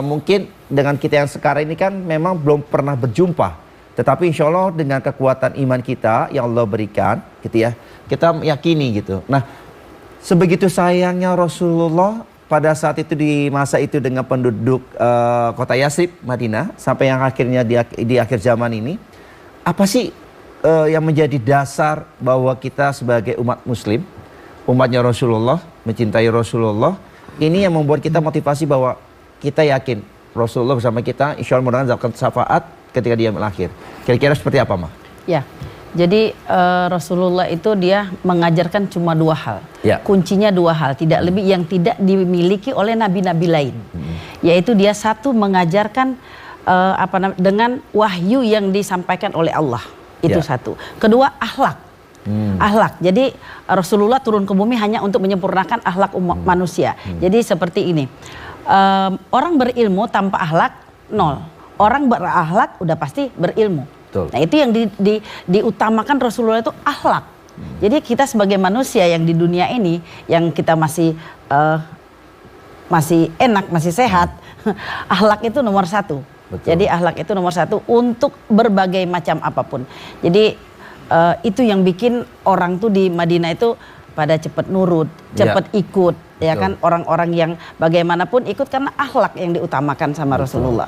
mungkin dengan kita yang sekarang ini kan memang belum pernah berjumpa. Tetapi insya Allah dengan kekuatan iman kita yang Allah berikan gitu ya, kita yakini gitu. Nah, sebegitu sayangnya Rasulullah pada saat itu di masa itu dengan penduduk kota Yathrib, Madinah, sampai yang akhirnya di akhir zaman ini, apa sih yang menjadi dasar bahwa kita sebagai umat muslim, umatnya Rasulullah, mencintai Rasulullah, ini yang membuat kita motivasi bahwa kita yakin Rasulullah bersama kita, insya Allah mudah-mudahan mendapatkan syafaat ketika dia akhir. Kira-kira seperti apa, Ma?
Ya, jadi Rasulullah itu dia mengajarkan cuma 2 hal.
Ya.
Kuncinya 2 hal, tidak lebih, yang tidak dimiliki oleh nabi-nabi lain. Yaitu dia satu mengajarkan dengan wahyu yang disampaikan oleh Allah. Itu satu. Kedua, akhlak. Akhlak. Jadi Rasulullah turun ke bumi hanya untuk menyempurnakan akhlak umat manusia. Jadi seperti ini. Orang berilmu tanpa akhlak nol. Orang berakhlak udah pasti berilmu. Nah, itu yang diutamakan Rasulullah itu akhlak. Jadi kita sebagai manusia yang di dunia ini, yang kita masih enak, masih sehat, akhlak itu nomor 1. Jadi akhlak itu nomor 1 untuk berbagai macam apapun. Jadi itu yang bikin orang tuh di Madinah itu pada cepat nurut, cepat ikut. Ya kan, orang-orang yang bagaimanapun ikut karena akhlak yang diutamakan sama Rasulullah.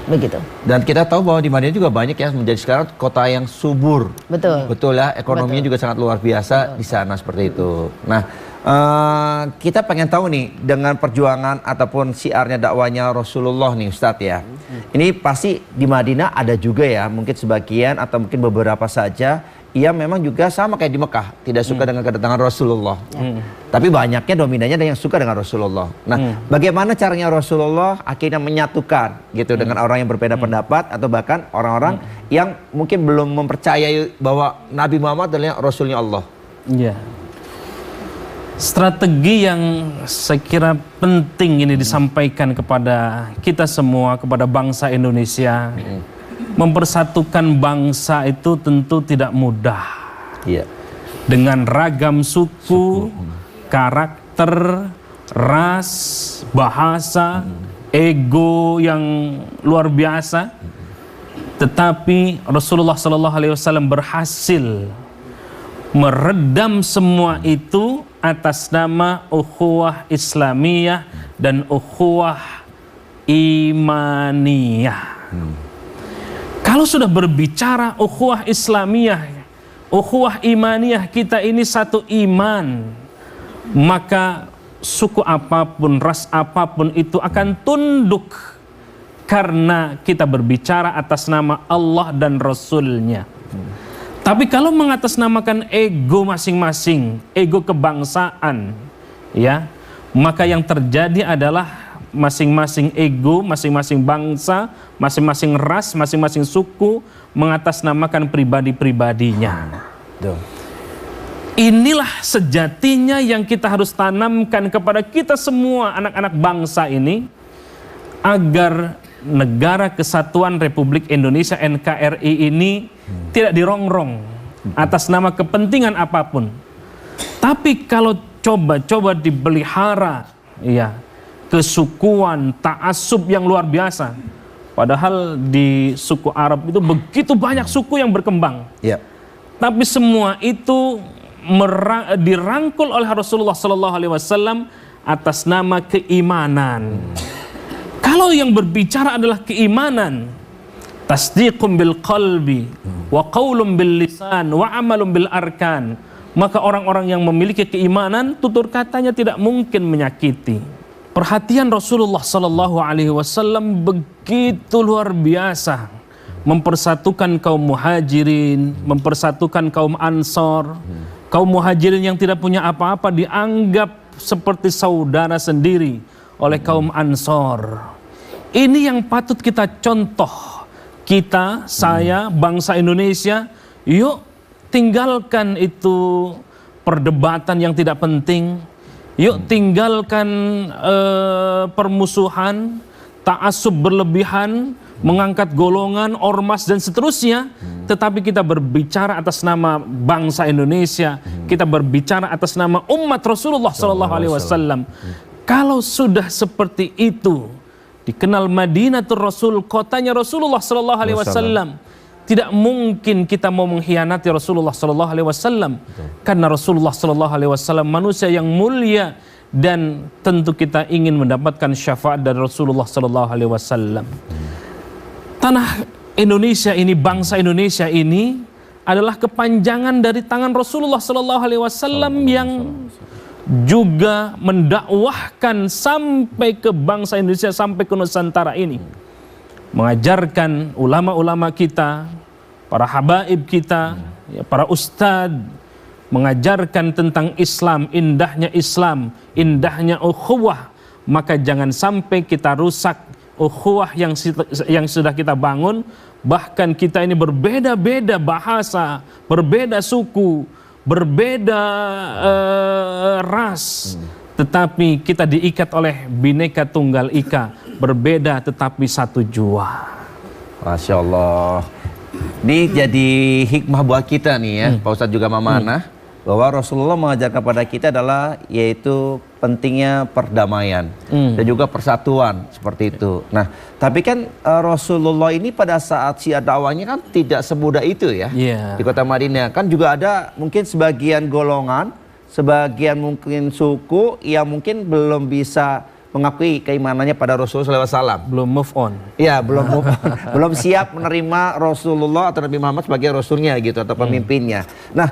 Begitu.
Dan kita tahu bahwa di Madinah juga banyak ya menjadi sekarang kota yang subur. Betul ya, ekonominya juga sangat luar biasa di sana seperti itu. Nah, kita pengen tahu nih dengan perjuangan ataupun syiarnya dakwanya Rasulullah nih Ustadz ya. Ini pasti di Madinah ada juga ya, mungkin sebagian atau mungkin beberapa saja ia memang juga sama kayak di Mekah, tidak suka dengan kedatangan Rasulullah. Tapi banyaknya dominannya ada yang suka dengan Rasulullah. Nah, bagaimana caranya Rasulullah akhirnya menyatukan gitu dengan orang yang berbeda pendapat atau bahkan orang-orang yang mungkin belum mempercayai bahwa Nabi Muhammad adalah Rasulnya Allah.
Iya. Strategi yang saya kira penting ini disampaikan kepada kita semua, kepada bangsa Indonesia. Mempersatukan bangsa itu tentu tidak mudah. Dengan ragam suku, karakter, ras, bahasa, ego yang luar biasa. Tetapi Rasulullah SAW berhasil meredam semua itu atas nama ukhuwah Islamiyah dan ukhuwah Imaniyah. Kalau sudah berbicara ukhuwah Islamiyah, ukhuwah Imaniyah, kita ini satu iman, maka suku apapun, ras apapun itu akan tunduk karena kita berbicara atas nama Allah dan Rasulnya. Tapi kalau mengatasnamakan ego masing-masing, ego kebangsaan, ya, maka yang terjadi adalah masing-masing ego, masing-masing bangsa, masing-masing ras, masing-masing suku mengatasnamakan pribadi-pribadinya. Inilah sejatinya yang kita harus tanamkan kepada kita semua anak-anak bangsa ini, agar Negara Kesatuan Republik Indonesia NKRI ini tidak dirongrong atas nama kepentingan apapun. Tapi kalau coba dipelihara, ya, kesukuan, ta'assub yang luar biasa, Padahal di suku Arab itu begitu banyak suku yang berkembang.
Ya.
Tapi semua itu dirangkul oleh Rasulullah Sallallahu Alaihi Wasallam atas nama keimanan. Kalau yang berbicara adalah keimanan, tasdiqum bil qalbi wa qaulum bil lisan wa amalum bil arkan, maka orang-orang yang memiliki keimanan tutur katanya tidak mungkin menyakiti. Perhatian Rasulullah Sallallahu Alaihi Wasallam begitu luar biasa, mempersatukan kaum muhajirin, mempersatukan kaum ansor. Kaum muhajirin yang tidak punya apa-apa dianggap seperti saudara sendiri oleh kaum ansor. Ini yang patut kita contoh. Kita, saya, bangsa Indonesia, yuk tinggalkan itu perdebatan yang tidak penting. Yuk tinggalkan permusuhan, ta'assub berlebihan, mengangkat golongan, ormas dan seterusnya. Tetapi kita berbicara atas nama bangsa Indonesia, kita berbicara atas nama umat Rasulullah Sallallahu Alaihi Wasallam. Kalau sudah seperti itu, dikenal Madinatul Rasul, kotanya Rasulullah Sallallahu Alaihi Wasallam, tidak mungkin kita mau mengkhianati Rasulullah Sallallahu Alaihi Wasallam, karena Rasulullah Sallallahu Alaihi Wasallam manusia yang mulia dan tentu kita ingin mendapatkan syafaat dari Rasulullah Sallallahu Alaihi Wasallam. Tanah Indonesia ini, bangsa Indonesia ini adalah kepanjangan dari tangan Rasulullah Sallallahu Alaihi Wasallam yang juga mendakwahkan sampai ke bangsa Indonesia, sampai ke Nusantara ini. Mengajarkan ulama-ulama kita, para habaib kita, para ustadz, mengajarkan tentang Islam, indahnya ukhuwah. Maka jangan sampai kita rusak ukhuwah yang sudah kita bangun. Bahkan kita ini berbeda-beda bahasa, berbeda suku, berbeda ras, tetapi kita diikat oleh Bhinneka Tunggal Ika, berbeda tetapi satu jua.
Masya Allah. Ini jadi hikmah buat kita nih ya, Pak Ustadz juga Mama Ana, bahwa Rasulullah mengajarkan kepada kita adalah yaitu pentingnya perdamaian dan juga persatuan seperti itu. Nah, tapi kan Rasulullah ini pada saat syiar dakwahnya kan tidak semudah itu ya. Di kota Madinah kan juga ada mungkin sebagian golongan, sebagian mungkin suku yang mungkin belum bisa mengakui keimanannya pada Rasulullah SAW.
Belum move on.
Iya, belum move on. Belum siap menerima Rasulullah atau Nabi Muhammad sebagai Rasulnya gitu atau pemimpinnya. Nah,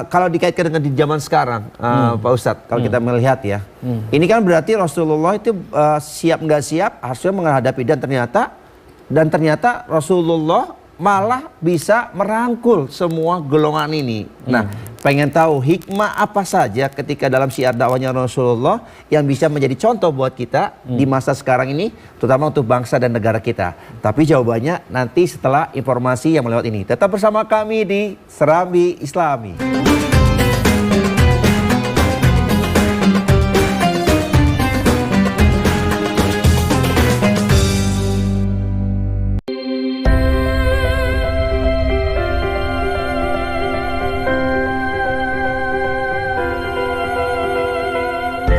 kalau dikaitkan dengan di zaman sekarang, Pak Ustadz, kalau kita melihat ya, ini kan berarti Rasulullah itu siap nggak siap harusnya menghadapi, dan ternyata Rasulullah malah bisa merangkul semua golongan ini. Nah, pengen tahu hikmah apa saja ketika dalam syiar dakwahnya Rasulullah yang bisa menjadi contoh buat kita di masa sekarang ini, terutama untuk bangsa dan negara kita. Tapi jawabannya nanti setelah informasi yang melewat ini. Tetap bersama kami di Serambi Islami.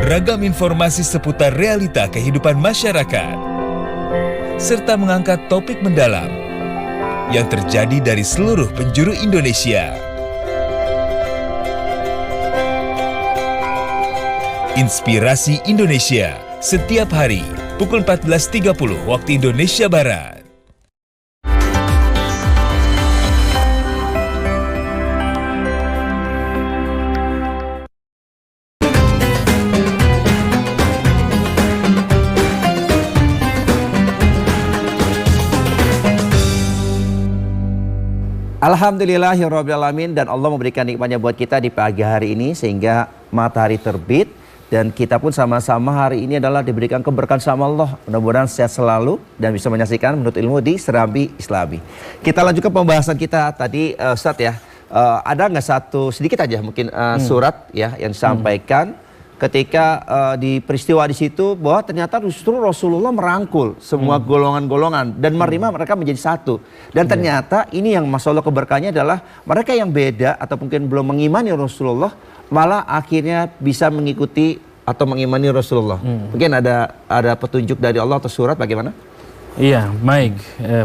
Ragam informasi seputar realita kehidupan masyarakat, serta mengangkat topik mendalam yang terjadi dari seluruh penjuru Indonesia. Inspirasi Indonesia, setiap hari pukul 14.30 waktu Indonesia Barat.
Alhamdulillahirrabbilalamin, dan Allah memberikan nikmatnya buat kita di pagi hari ini sehingga matahari terbit dan kita pun sama-sama hari ini adalah diberikan keberkahan sama Allah. Mudah-mudahan sehat selalu dan bisa menyaksikan menurut ilmu di Serambi Islami. Kita lanjutkan pembahasan kita tadi, Ustadz ya. Ada nggak satu sedikit aja mungkin surat ya yang disampaikan ketika di peristiwa di situ bahwa ternyata justru Rasulullah merangkul semua golongan-golongan dan menerima mereka menjadi satu. Dan ternyata ini yang Masya Allah keberkahannya adalah mereka yang beda atau mungkin belum mengimani Rasulullah malah akhirnya bisa mengikuti atau mengimani Rasulullah. Mungkin ada petunjuk dari Allah atau surat bagaimana?
Iya, baik.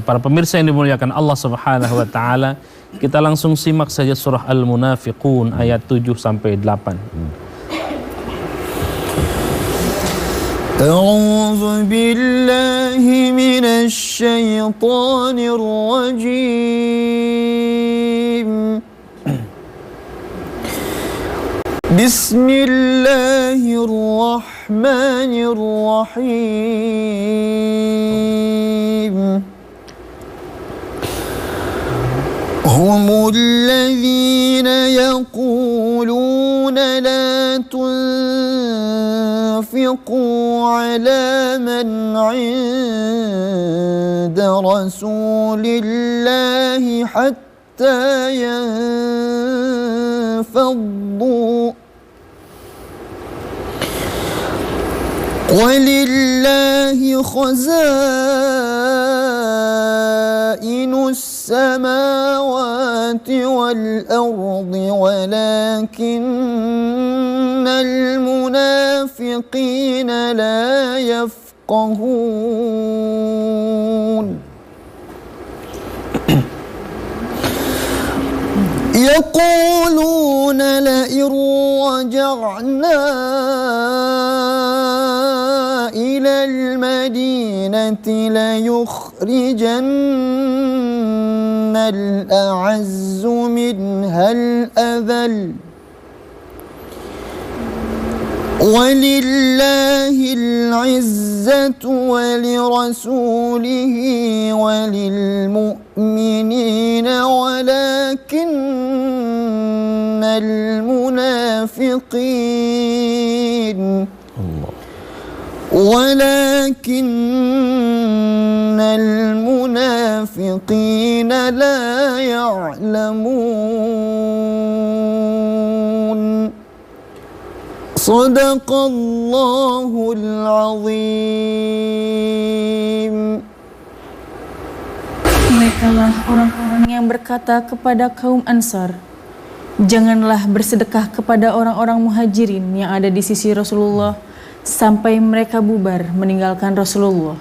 Para pemirsa yang dimuliakan Allah Subhanahu wa taala, kita langsung simak saja surah Al-Munafiqun ayat 7 sampai 8.
أعوذ بالله من الشيطان الرجيم بسم الله الرحمن الرحيم هم الذين يقولون لا تنفقوا على من عند رسول الله حتى ينفضوا ولله خزائن السماوات والأرض ولكن المنافقين لا يفقهون يقولون لئن رجعنا إلى المدينة ليخرجن الأعز منها الأذل ولله العزة ولرسوله وللمؤمنين ولكن المنافقين لا يعلمون صدق الله العظيم.
Merekalah orang-orang yang berkata kepada kaum Ansar, janganlah bersedekah kepada orang-orang muhajirin yang ada di sisi Rasulullah sampai mereka bubar meninggalkan Rasulullah.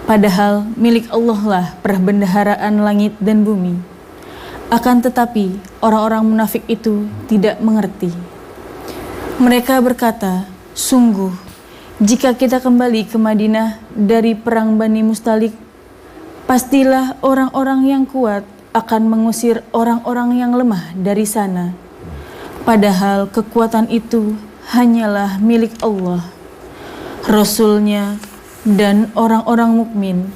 Padahal milik Allah lah perbendaharaan langit dan bumi. Akan tetapi orang-orang munafik itu tidak mengerti. Mereka berkata, sungguh jika kita kembali ke Madinah dari perang Bani Mustalik, pastilah orang-orang yang kuat akan mengusir orang-orang yang lemah dari sana. Padahal kekuatan itu hanyalah milik Allah, Rasul-Nya, dan orang-orang mukmin.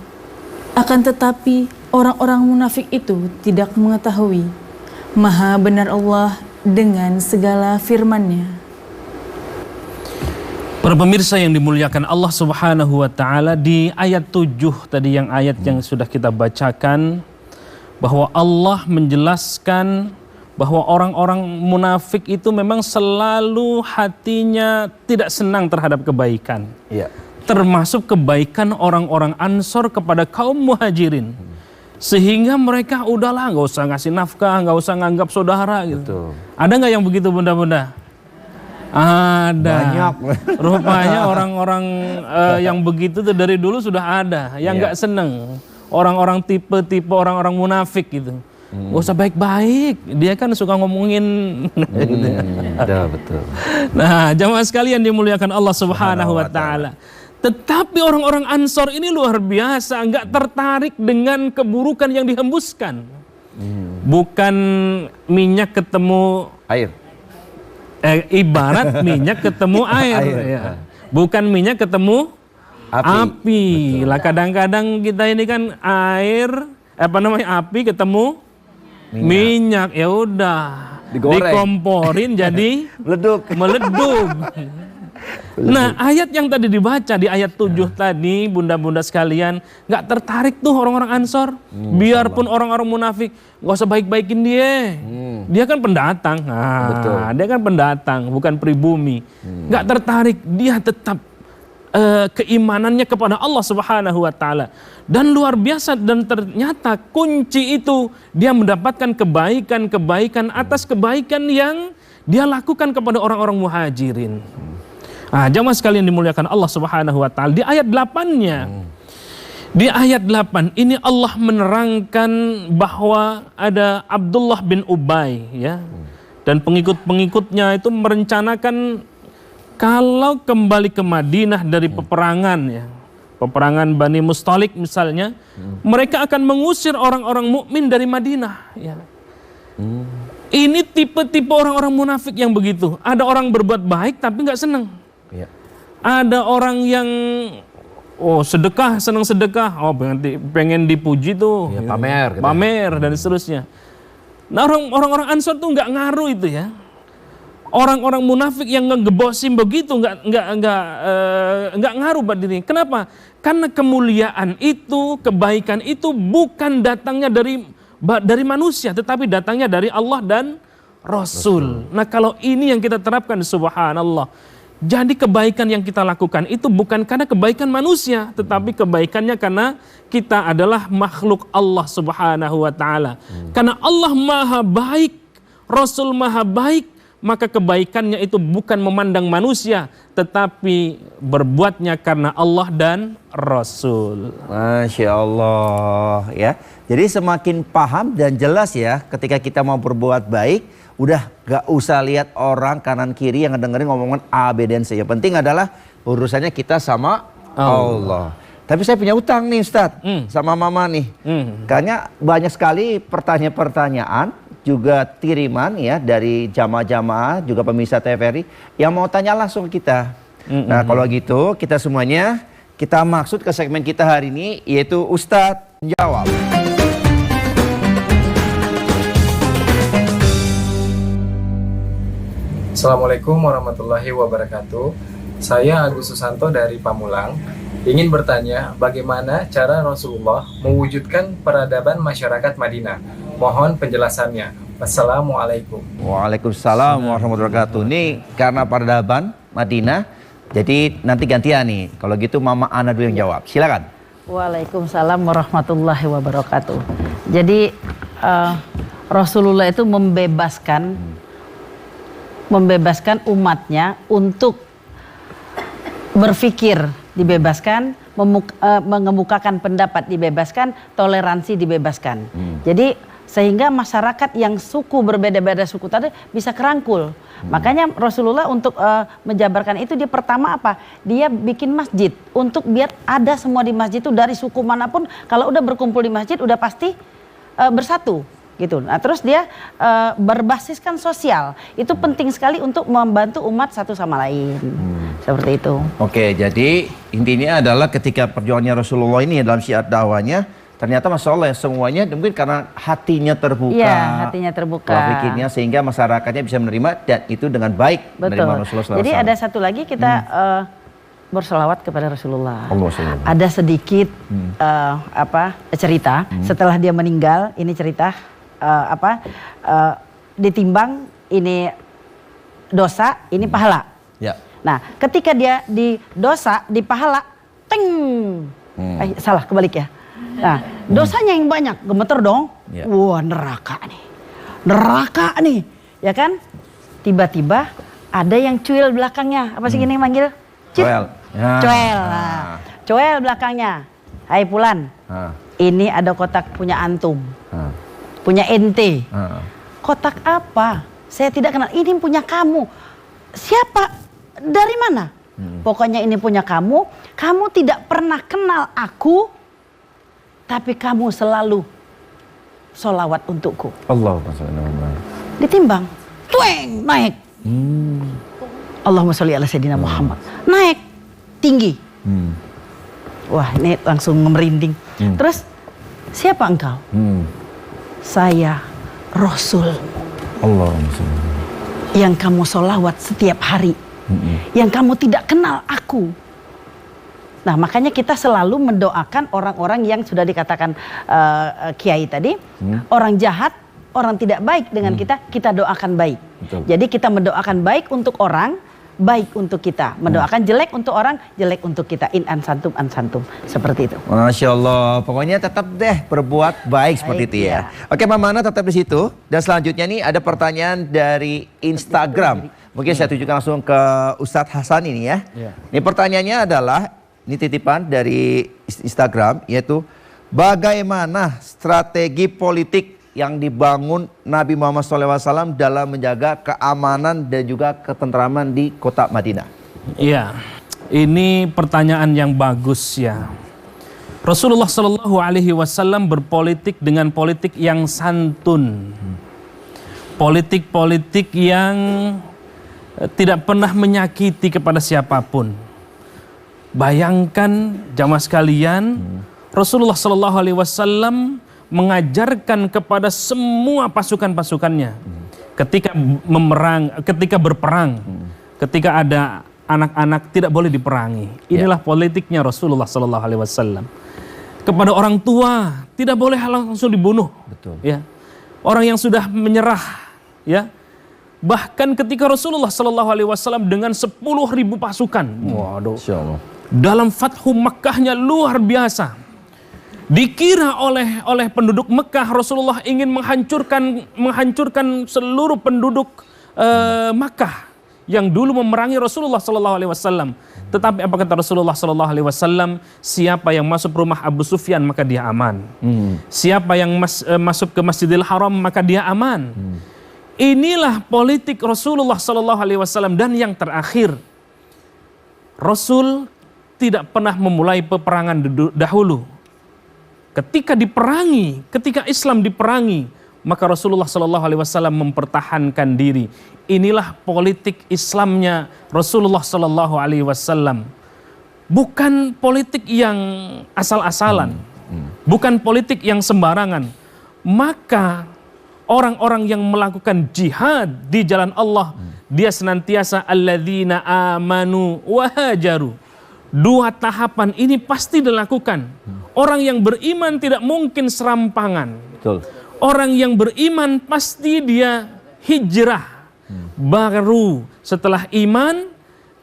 Akan tetapi orang-orang munafik itu tidak mengetahui. Maha benar Allah dengan segala firman-Nya.
Para pemirsa yang dimuliakan Allah Subhanahu wa taala, di ayat 7 tadi, yang ayat yang sudah kita bacakan, bahwa Allah menjelaskan bahwa orang-orang munafik itu memang selalu hatinya tidak senang terhadap kebaikan.
Iya.
Termasuk kebaikan orang-orang Ansor kepada kaum muhajirin. Sehingga mereka udahlah nggak usah ngasih nafkah, nggak usah nganggap saudara gitu.
Betul.
Ada nggak yang begitu, bunda-bunda? Ada.
Banyak.
Rupanya orang-orang yang begitu tuh dari dulu sudah ada. Yang nggak seneng. Orang-orang tipe-tipe orang-orang munafik gitu. Gak usah baik-baik, dia kan suka ngomongin.
Betul.
Nah, jamaah sekalian dimuliakan Allah Subhanahu wa taala. Tetapi orang-orang Ansor ini luar biasa, nggak tertarik dengan keburukan yang dihembuskan. Bukan minyak ketemu
air.
Ibarat minyak ketemu air. Ya. Bukan minyak ketemu api. Lah kadang-kadang kita ini kan air, api ketemu minyak. Ya udah, dikomporin jadi meleduk. Nah, ayat yang tadi dibaca di ayat 7 tadi, bunda-bunda sekalian, nggak tertarik tuh orang-orang Ansor. Biarpun orang-orang munafik, nggak usah baik-baikin dia. Dia kan pendatang. Nah, dia kan pendatang, bukan pribumi. Nggak tertarik, dia tetap keimanannya kepada Allah Subhanahu wa taala. Dan luar biasa, dan ternyata kunci itu dia mendapatkan kebaikan atas kebaikan yang dia lakukan kepada orang-orang muhajirin. Jamaah sekalian dimuliakan Allah Subhanahu wa taala, di ayat 8-nya Di ayat 8 ini Allah menerangkan bahwa ada Abdullah bin Ubay ya. Dan pengikut-pengikutnya itu merencanakan kalau kembali ke Madinah dari peperangan ya. Peperangan Bani Mustalik misalnya, mereka akan mengusir orang-orang mukmin dari Madinah ya. Ini tipe-tipe orang-orang munafik yang begitu. Ada orang berbuat baik tapi nggak senang. Ada orang yang sedekah, senang sedekah, pengen dipuji tuh,
pamer,
pamer dan seterusnya. Nah orang-orang Ansor tuh nggak ngaruh itu ya. Orang-orang munafik yang ngegebosin begitu nggak ngaruh buat diri. Kenapa? Karena kemuliaan itu, kebaikan itu bukan datangnya dari manusia, tetapi datangnya dari Allah dan Rasul. Nah kalau ini yang kita terapkan, subhanallah. Jadi kebaikan yang kita lakukan itu bukan karena kebaikan manusia, tetapi kebaikannya karena kita adalah makhluk Allah Subhanahu wa taala. Karena Allah Maha baik, Rasul Maha baik, maka kebaikannya itu bukan memandang manusia, tetapi berbuatnya karena Allah dan Rasul.
Masya Allah ya. Jadi semakin paham dan jelas ya ketika kita mau berbuat baik, udah gak usah lihat orang kanan kiri yang dengerin ngomongan A, B, dan C. Yang penting adalah urusannya kita sama Allah. Tapi saya punya utang nih Ustadz sama Mama nih. Kayaknya banyak sekali pertanyaan-pertanyaan juga kiriman ya dari jamaah-jamaah juga pemirsa TVRI yang mau tanya langsung ke kita. Nah kalau gitu kita semuanya kita maksud ke segmen kita hari ini yaitu Ustadz Jawab.
Assalamualaikum warahmatullahi wabarakatuh. Saya Agus Susanto dari Pamulang. Ingin bertanya bagaimana cara Rasulullah mewujudkan peradaban masyarakat Madinah. Mohon penjelasannya. Wassalamualaikum.
Waalaikumsalam warahmatullahi wabarakatuh. Ini karena peradaban Madinah, jadi nanti gantian nih. Kalau gitu Mama Ana dulu yang jawab. Silakan.
Waalaikumsalam warahmatullahi wabarakatuh. Jadi Rasulullah itu membebaskan umatnya untuk berpikir dibebaskan, mengemukakan pendapat dibebaskan, toleransi dibebaskan. Jadi sehingga masyarakat yang suku berbeda-beda suku tadi bisa kerangkul. Makanya Rasulullah untuk menjabarkan itu dia pertama apa? Dia bikin masjid untuk biar ada semua di masjid itu dari suku manapun kalau udah berkumpul di masjid udah pasti bersatu. Gitu. Nah, terus dia berbasiskan sosial. Itu penting sekali untuk membantu umat satu sama lain. Seperti itu.
Oke, jadi intinya adalah ketika perjuangannya Rasulullah ini dalam syiar dakwahnya, ternyata Masya Allah semuanya mungkin karena hatinya terbuka.
Iya, hatinya terbuka.
Pikirnya sehingga masyarakatnya bisa menerima dan itu dengan baik.
Betul.
Rasulullah SAW.
Jadi ada satu lagi kita berselawat kepada Rasulullah.
Allah.
Ada sedikit cerita setelah dia meninggal. Ini cerita ditimbang ini dosa, ini pahala.
Ya.
Nah, ketika dia di dosa, di pahala, salah kebalik ya. Nah, dosanya yang banyak, gemeter dong.
Ya.
Wah, neraka nih, ya kan? Tiba-tiba ada yang cuil belakangnya. Apa sih gini manggil?
Coel. Ya.
Coel. Nah, coel belakangnya. Hai Pulan. Ini ada kotak punya antum. Punya ente. Kotak apa? Saya tidak kenal. Ini punya kamu. Siapa? Dari mana? Pokoknya ini punya kamu. Kamu tidak pernah kenal aku, tapi kamu selalu sholawat untukku.
Allahumma
Ditimbang, tueng, naik. Allahumma sholli ala sayyidina Muhammad. Naik, tinggi. Wah, ini langsung merinding. Terus, siapa engkau? Saya Rasul.
Allahumma sholli.
Yang kamu sholawat setiap hari. Yang kamu tidak kenal aku. Nah, makanya kita selalu mendoakan orang-orang yang sudah dikatakan Kiai tadi, orang jahat, orang tidak baik dengan kita doakan baik.
Betul.
Jadi kita mendoakan baik untuk orang, baik untuk kita. Mendoakan jelek untuk orang, jelek untuk kita. In ansantum ansantum. Seperti itu.
Masya Allah. Pokoknya tetap deh berbuat baik seperti itu ya. Oke, Mama Ana tetap di situ. Dan selanjutnya nih ada pertanyaan dari Instagram. Mungkin saya tunjukkan langsung ke Ustadz Hasan ini ya. Ini pertanyaannya adalah, ini titipan dari Instagram, yaitu bagaimana strategi politik yang dibangun Nabi Muhammad SAW dalam menjaga keamanan dan juga ketentraman di kota Madinah.
Iya, ini pertanyaan yang bagus ya. Rasulullah Shallallahu Alaihi Wasallam berpolitik dengan politik yang santun, politik yang tidak pernah menyakiti kepada siapapun. Bayangkan jamaah sekalian, Rasulullah Shallallahu Alaihi Wasallam mengajarkan kepada semua pasukan-pasukannya ketika berperang, ketika ada anak-anak tidak boleh diperangi. Inilah politiknya Rasulullah Shallallahu Alaihi Wasallam. Kepada orang tua tidak boleh langsung dibunuh.
Betul.
Ya. Orang yang sudah menyerah, ya. Bahkan ketika Rasulullah Shallallahu Alaihi Wasallam dengan 10.000 pasukan, waduh, dalam Fathu Makkahnya luar biasa. Dikira oleh penduduk Mekah Rasulullah ingin menghancurkan seluruh penduduk Makkah yang dulu memerangi Rasulullah Shallallahu Alaihi Wasallam. Tetapi apa kata Rasulullah Shallallahu Alaihi Wasallam? Siapa yang masuk rumah Abu Sufyan maka dia aman. Siapa yang masuk ke Masjidil Haram maka dia aman. Inilah politik Rasulullah Shallallahu Alaihi Wasallam. Dan yang terakhir, Rasul tidak pernah memulai peperangan dahulu. Ketika Islam diperangi, maka Rasulullah Shallallahu Alaihi Wasallam mempertahankan diri. Inilah politik Islamnya Rasulullah Shallallahu Alaihi Wasallam. Bukan politik yang asal-asalan, bukan politik yang sembarangan. Maka orang-orang yang melakukan jihad di jalan Allah, dia senantiasa alladzina amanu wa hajaru. Dua tahapan ini pasti dilakukan. Orang yang beriman tidak mungkin serampangan.
Betul.
Orang yang beriman pasti dia hijrah. Baru setelah iman,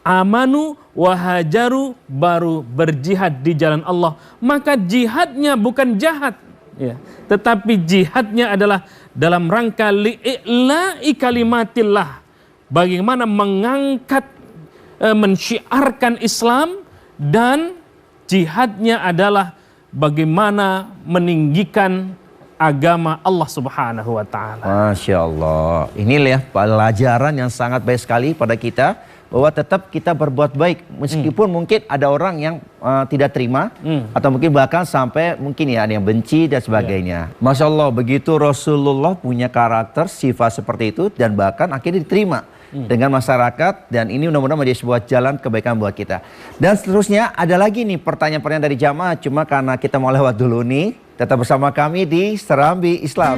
amanu wahajaru, baru berjihad di jalan Allah. Maka jihadnya bukan jahat, ya, tetapi jihadnya adalah dalam rangka li'i'la'i kalimatillah. Bagaimana mengangkat, mensyiarkan Islam, dan jihadnya adalah bagaimana meninggikan agama Allah Subhanahu wa Ta'ala.
Masya Allah. Inilah ya pelajaran yang sangat baik sekali pada kita, bahwa tetap kita berbuat baik meskipun mungkin ada orang yang tidak terima, atau mungkin bahkan sampai mungkin ya ada yang benci dan sebagainya. Masya Allah, begitu Rasulullah punya karakter sifat seperti itu, dan bahkan akhirnya diterima dengan masyarakat, dan ini mudah-mudahan menjadi sebuah jalan kebaikan buat kita. Dan seterusnya ada lagi nih pertanyaan-pertanyaan dari jamaah, cuma karena kita mau lewat dulu nih, tetap bersama kami di Serambi Islam.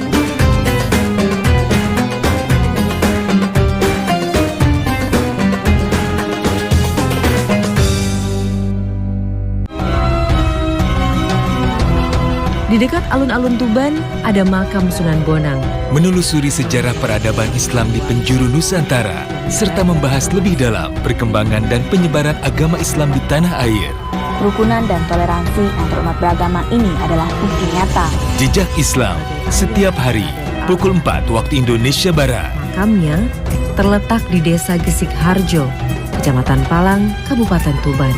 Di dekat alun-alun Tuban ada makam Sunan Bonang.
Menelusuri sejarah peradaban Islam di penjuru Nusantara, serta membahas lebih dalam perkembangan dan penyebaran agama Islam di tanah air.
Kerukunan dan toleransi antar umat beragama ini adalah bukti nyata.
Jejak Islam, setiap hari, pukul 4 waktu Indonesia Barat.
Makamnya terletak di Desa Gesik Harjo, Kecamatan Palang, Kabupaten Tuban.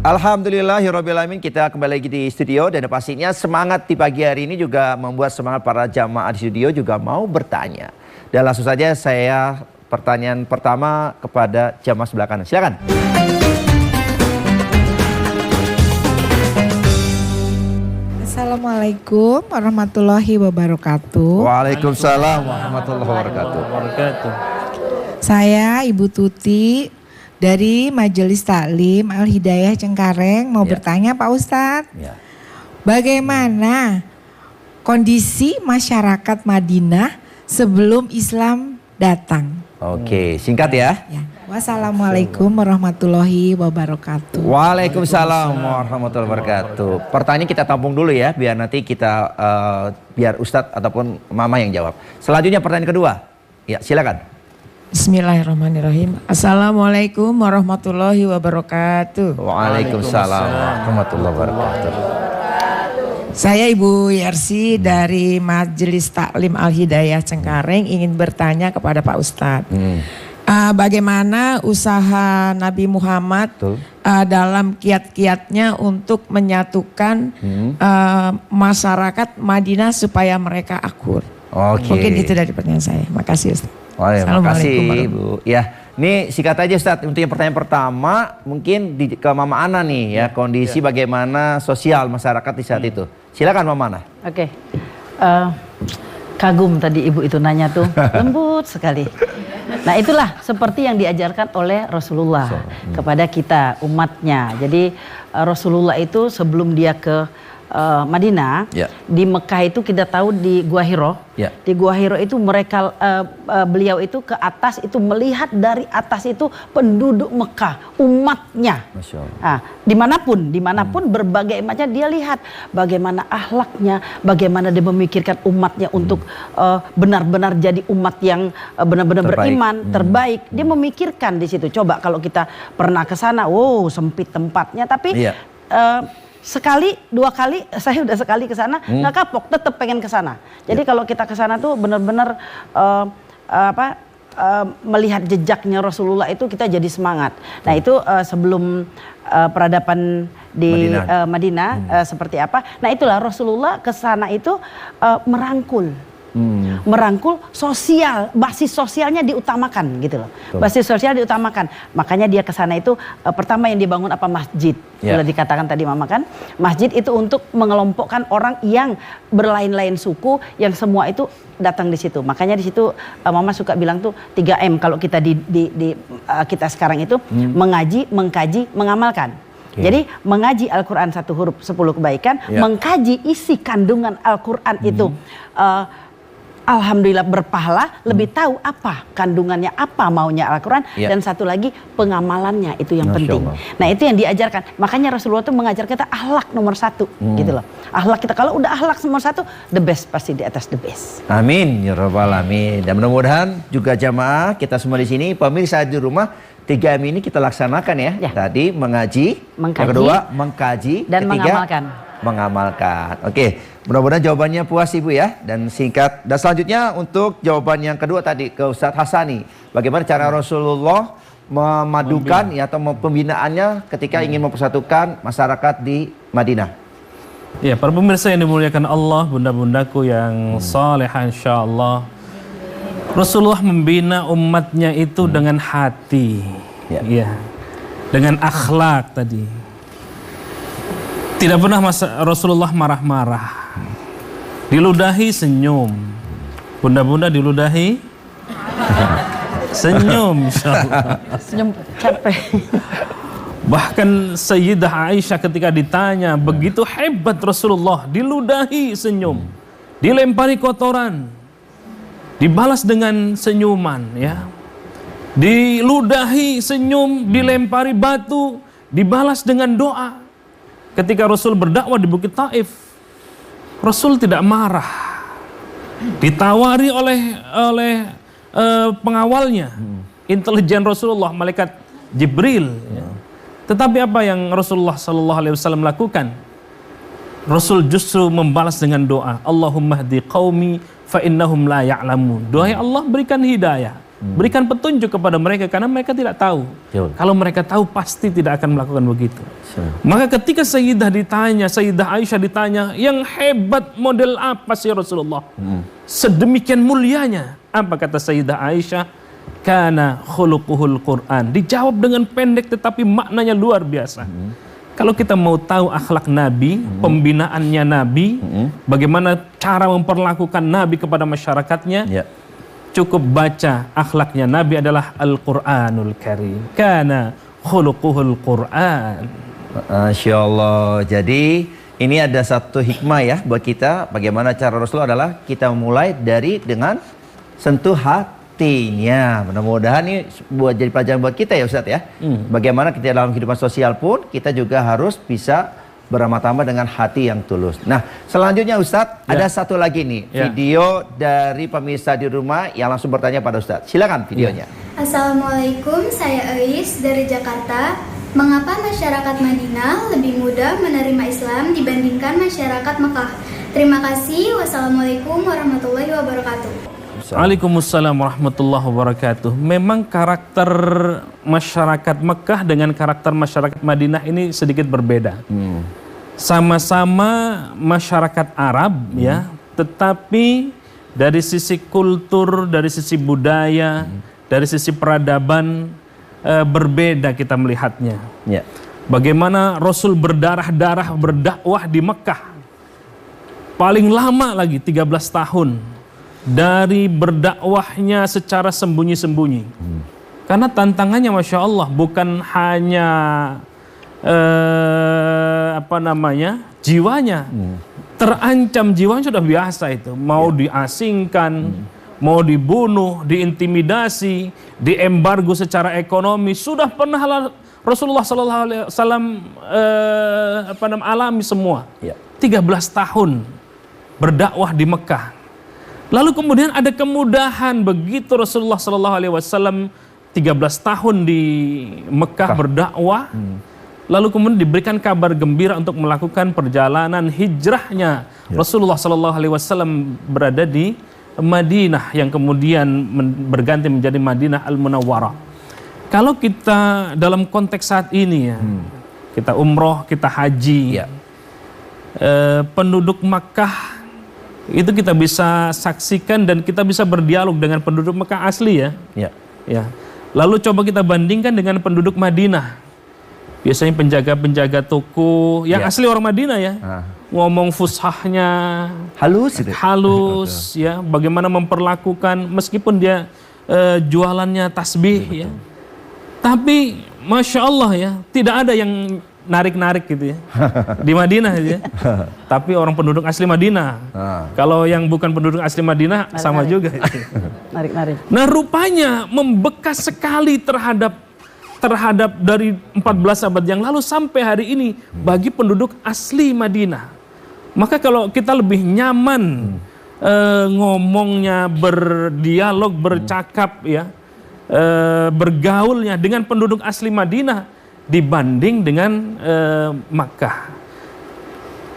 Alhamdulillahirrabbilalamin, kita kembali lagi di studio, dan pastinya semangat di pagi hari ini juga membuat semangat para jamaah di studio juga mau bertanya. Dan langsung saja saya pertanyaan pertama kepada jamaah sebelah kanan. Silakan.
Assalamualaikum warahmatullahi wabarakatuh.
Waalaikumsalam warahmatullahi wabarakatuh.
Saya Ibu Tuti dari Majelis Taklim Al-Hidayah Cengkareng mau bertanya Pak Ustadz, bagaimana kondisi masyarakat Madinah sebelum Islam datang?
Oke, singkat ya.
Wassalamualaikum warahmatullahi wabarakatuh.
Waalaikumsalam warahmatullahi wabarakatuh. Pertanyaan kita tampung dulu ya, biar nanti kita biar Ustadz ataupun Mama yang jawab. Selanjutnya pertanyaan kedua. Ya, silakan.
Bismillahirrahmanirrahim. Assalamualaikum warahmatullahi wabarakatuh.
Waalaikumsalam warahmatullahi wabarakatuh.
Saya Ibu Yarsi dari Majelis Taklim Al-Hidayah Cengkareng ingin bertanya kepada Pak Ustadz. Bagaimana usaha Nabi Muhammad dalam kiat-kiatnya untuk menyatukan masyarakat Madinah supaya mereka akur.
Oke.
Mungkin itu dari pertanyaan saya. Makasih Ustaz.
Oh ya, makasih
Assalamualaikum
Ibu. Ya, ini singkat aja Ustaz. Untuk yang pertanyaan pertama mungkin ke Mama Ana nih ya, kondisi bagaimana sosial masyarakat di saat itu. Silakan Mama Ana.
Oke. Kagum tadi Ibu itu nanya tuh, lembut sekali. Nah itulah seperti yang diajarkan oleh Rasulullah kepada kita umatnya. Jadi Rasulullah itu sebelum dia ke Madinah, di Mekah itu kita tahu di Gua Hiro. Di Gua Hiro itu mereka beliau itu ke atas itu melihat dari atas itu penduduk Mekah, umatnya. Nah, dimanapun berbagai macam dia lihat bagaimana akhlaknya, bagaimana dia memikirkan umatnya untuk benar-benar jadi umat yang benar-benar beriman, terbaik. Dia memikirkan di situ. Coba kalau kita pernah ke sana, wow sempit tempatnya, tapi sekali, dua kali, saya udah sekali ke sana, nggak kapok, tetap pengen ke sana. Jadi kalau kita ke sana tuh benar-benar melihat jejaknya Rasulullah itu kita jadi semangat. Nah itu sebelum peradaban di Madinah seperti apa? Nah itulah Rasulullah ke sana itu merangkul sosial, basis sosialnya diutamakan gitu loh. Basis sosial diutamakan. Makanya dia ke sana itu pertama yang dibangun apa? Masjid. Sudah dikatakan tadi Mama kan, masjid itu untuk mengelompokkan orang yang berlain-lain suku yang semua itu datang di situ. Makanya di situ Mama suka bilang tuh 3M kalau kita di kita sekarang itu mengaji, mengkaji, mengamalkan. Jadi mengaji Al-Quran 1 huruf 10 kebaikan, mengkaji isi kandungan Al-Quran itu alhamdulillah berpahala, lebih tahu apa kandungannya, apa maunya Al-Quran, dan satu lagi pengamalannya itu yang penting. Nah itu yang diajarkan. Makanya Rasulullah itu mengajar kita akhlak nomor 1 gitu loh. Akhlak kita kalau udah akhlak nomor 1, the best pasti di atas the best.
Amin ya rabbal alamin. Dan mudah-mudahan juga jamaah kita semua di sini, pemirsa di rumah, 3M ini kita laksanakan ya. Tadi mengaji, yang kedua mengkaji,
dan
ketiga mengamalkan. Oke, mudah-mudahan jawabannya puas Ibu ya dan singkat. Dan selanjutnya untuk jawaban yang kedua tadi ke Ustadz Hasani, bagaimana cara Rasulullah memadukan atau pembinaannya ketika ingin mempersatukan masyarakat di Madinah.
Ya, para pemirsa yang dimuliakan Allah, bunda-bundaku yang salehah insyaallah. Rasulullah membina umatnya itu dengan hati, dengan akhlak tadi. Tidak pernah Rasulullah marah-marah. Diludahi senyum. Bunda-bunda diludahi senyum insyaallah.
Senyum capek.
Bahkan Sayyidah Aisyah ketika ditanya, begitu hebat Rasulullah, diludahi senyum, dilempari kotoran, dibalas dengan senyuman ya. Diludahi senyum, dilempari batu, dibalas dengan doa. Ketika Rasul berdakwah di Bukit Taif, Rasul tidak marah. Ditawari oleh pengawalnya, intelijen Rasulullah, malaikat Jibril. Tetapi apa yang Rasulullah SAW lakukan? Rasul justru membalas dengan doa, Allahumma hdi qaumi fa innahum la ya'lamun. Doa Allah, berikan hidayah, berikan petunjuk kepada mereka karena mereka tidak tahu. Kalau mereka tahu pasti tidak akan melakukan begitu. Maka ketika Sayyidah Aisyah ditanya, yang hebat model apa sih Rasulullah? Sedemikian mulianya. Apa kata Sayyidah Aisyah? Kana khuluquhul Quran. Dijawab dengan pendek tetapi maknanya luar biasa. Kalau kita mau tahu akhlak Nabi, pembinaannya Nabi, bagaimana cara memperlakukan Nabi kepada masyarakatnya, cukup baca akhlaknya Nabi adalah Al-Quranul Karim. Kana khuluquhul Quran.
Masya Allah. Jadi ini ada satu hikmah ya buat kita. Bagaimana cara Rasulullah adalah kita mulai dengan sentuh hatinya. Mudah-mudahan ini buat jadi pelajaran buat kita ya Ustadz ya. Bagaimana kita dalam kehidupan sosial pun kita juga harus bisa beramah-tamah dengan hati yang tulus. Nah, selanjutnya Ustadz, ada satu lagi nih video dari pemirsa di rumah yang langsung bertanya pada Ustadz. Silakan videonya.
Assalamualaikum, saya Eis dari Jakarta. Mengapa masyarakat Madinah lebih mudah menerima Islam dibandingkan masyarakat Mekah? Terima kasih. Wassalamualaikum warahmatullahi wabarakatuh.
Waalaikumsalam warahmatullahi wabarakatuh. Memang karakter masyarakat Mekah dengan karakter masyarakat Madinah ini sedikit berbeda. Sama-sama masyarakat Arab ya, tetapi dari sisi kultur, dari sisi budaya, dari sisi peradaban berbeda kita melihatnya. Bagaimana Rasul berdarah-darah berdakwah di Mekah. Paling lama lagi 13 tahun. Dari berdakwahnya secara sembunyi-sembunyi. Karena tantangannya Masya Allah bukan hanya jiwanya. Terancam jiwanya sudah biasa itu. Mau diasingkan, mau dibunuh, diintimidasi, diembargo secara ekonomi. Sudah pernah Rasulullah SAW alami semua. 13 tahun berdakwah di Mekah. Lalu kemudian ada kemudahan begitu Rasulullah SAW 13 tahun di Mekah berdakwah. Lalu kemudian diberikan kabar gembira untuk melakukan perjalanan hijrahnya. Rasulullah SAW berada di Madinah yang kemudian berganti menjadi Madinah Al-Munawwarah. Kalau kita dalam konteks saat ini ya, kita umroh, kita haji, penduduk Makkah itu kita bisa saksikan dan kita bisa berdialog dengan penduduk Mekah asli ya. Lalu coba kita bandingkan dengan penduduk Madinah. Biasanya penjaga-penjaga toko yang asli orang Madinah ya. Ngomong fushahnya halus ya. Bagaimana memperlakukan meskipun dia jualannya tasbih ya. Tapi Masya Allah ya, tidak ada yang narik-narik gitu ya di Madinah ya. Tapi orang penduduk asli Madinah. Kalau yang bukan penduduk asli Madinah sama juga.
Narik-narik.
Nah, rupanya membekas sekali terhadap dari 14 abad yang lalu sampai hari ini bagi penduduk asli Madinah. Maka kalau kita lebih nyaman ngomongnya, berdialog, bercakap ya, bergaulnya dengan penduduk asli Madinah dibanding dengan Makkah.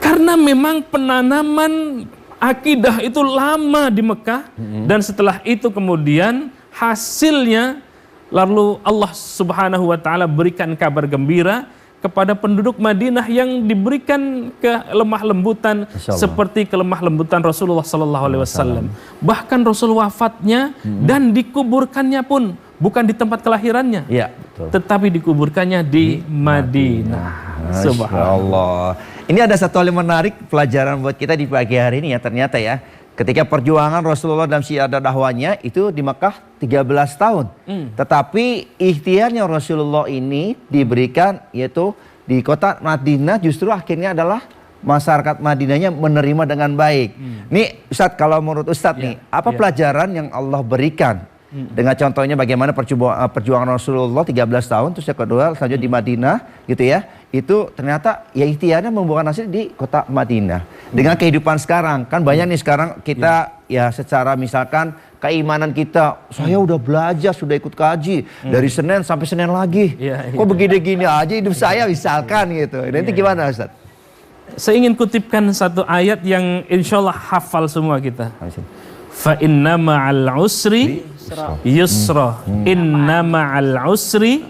Karena memang penanaman akidah itu lama di Mekah dan setelah itu kemudian hasilnya lalu Allah Subhanahu wa taala berikan kabar gembira kepada penduduk Madinah yang diberikan kelemah lembutan seperti kelemah lembutan Rasulullah sallallahu alaihi wasallam. Bahkan Rasul wafatnya dan dikuburkannya pun bukan di tempat kelahirannya, tetapi dikuburkannya di Madinah.
Subhanallah. Ini ada satu hal yang menarik pelajaran buat kita di pagi hari ini ya, ternyata ya. Ketika perjuangan Rasulullah dalam syiar dakwahnya itu di Mekah 13 tahun. Tetapi ikhtiarnya Rasulullah ini diberikan yaitu di kota Madinah justru akhirnya adalah masyarakat Madinahnya menerima dengan baik. Nih Ustadz, kalau menurut Ustadz nih, apa pelajaran yang Allah berikan? Dengan contohnya bagaimana perjuangan Rasulullah 13 tahun, terus yang kedua selanjutnya di Madinah gitu ya. Itu ternyata ya ikhtiarnya membuahkan hasil di kota Madinah. Dengan kehidupan sekarang, kan banyak nih sekarang kita ya secara misalkan keimanan kita, saya udah belajar, sudah ikut kaji dari Senin sampai Senin lagi. Kok begini-gini aja hidup saya misalkan gitu. Nanti gimana Ustaz?
Saya ingin kutipkan satu ayat yang insya Allah hafal semua kita. Fa inna ma'al usri yusra. Inna ma'al usri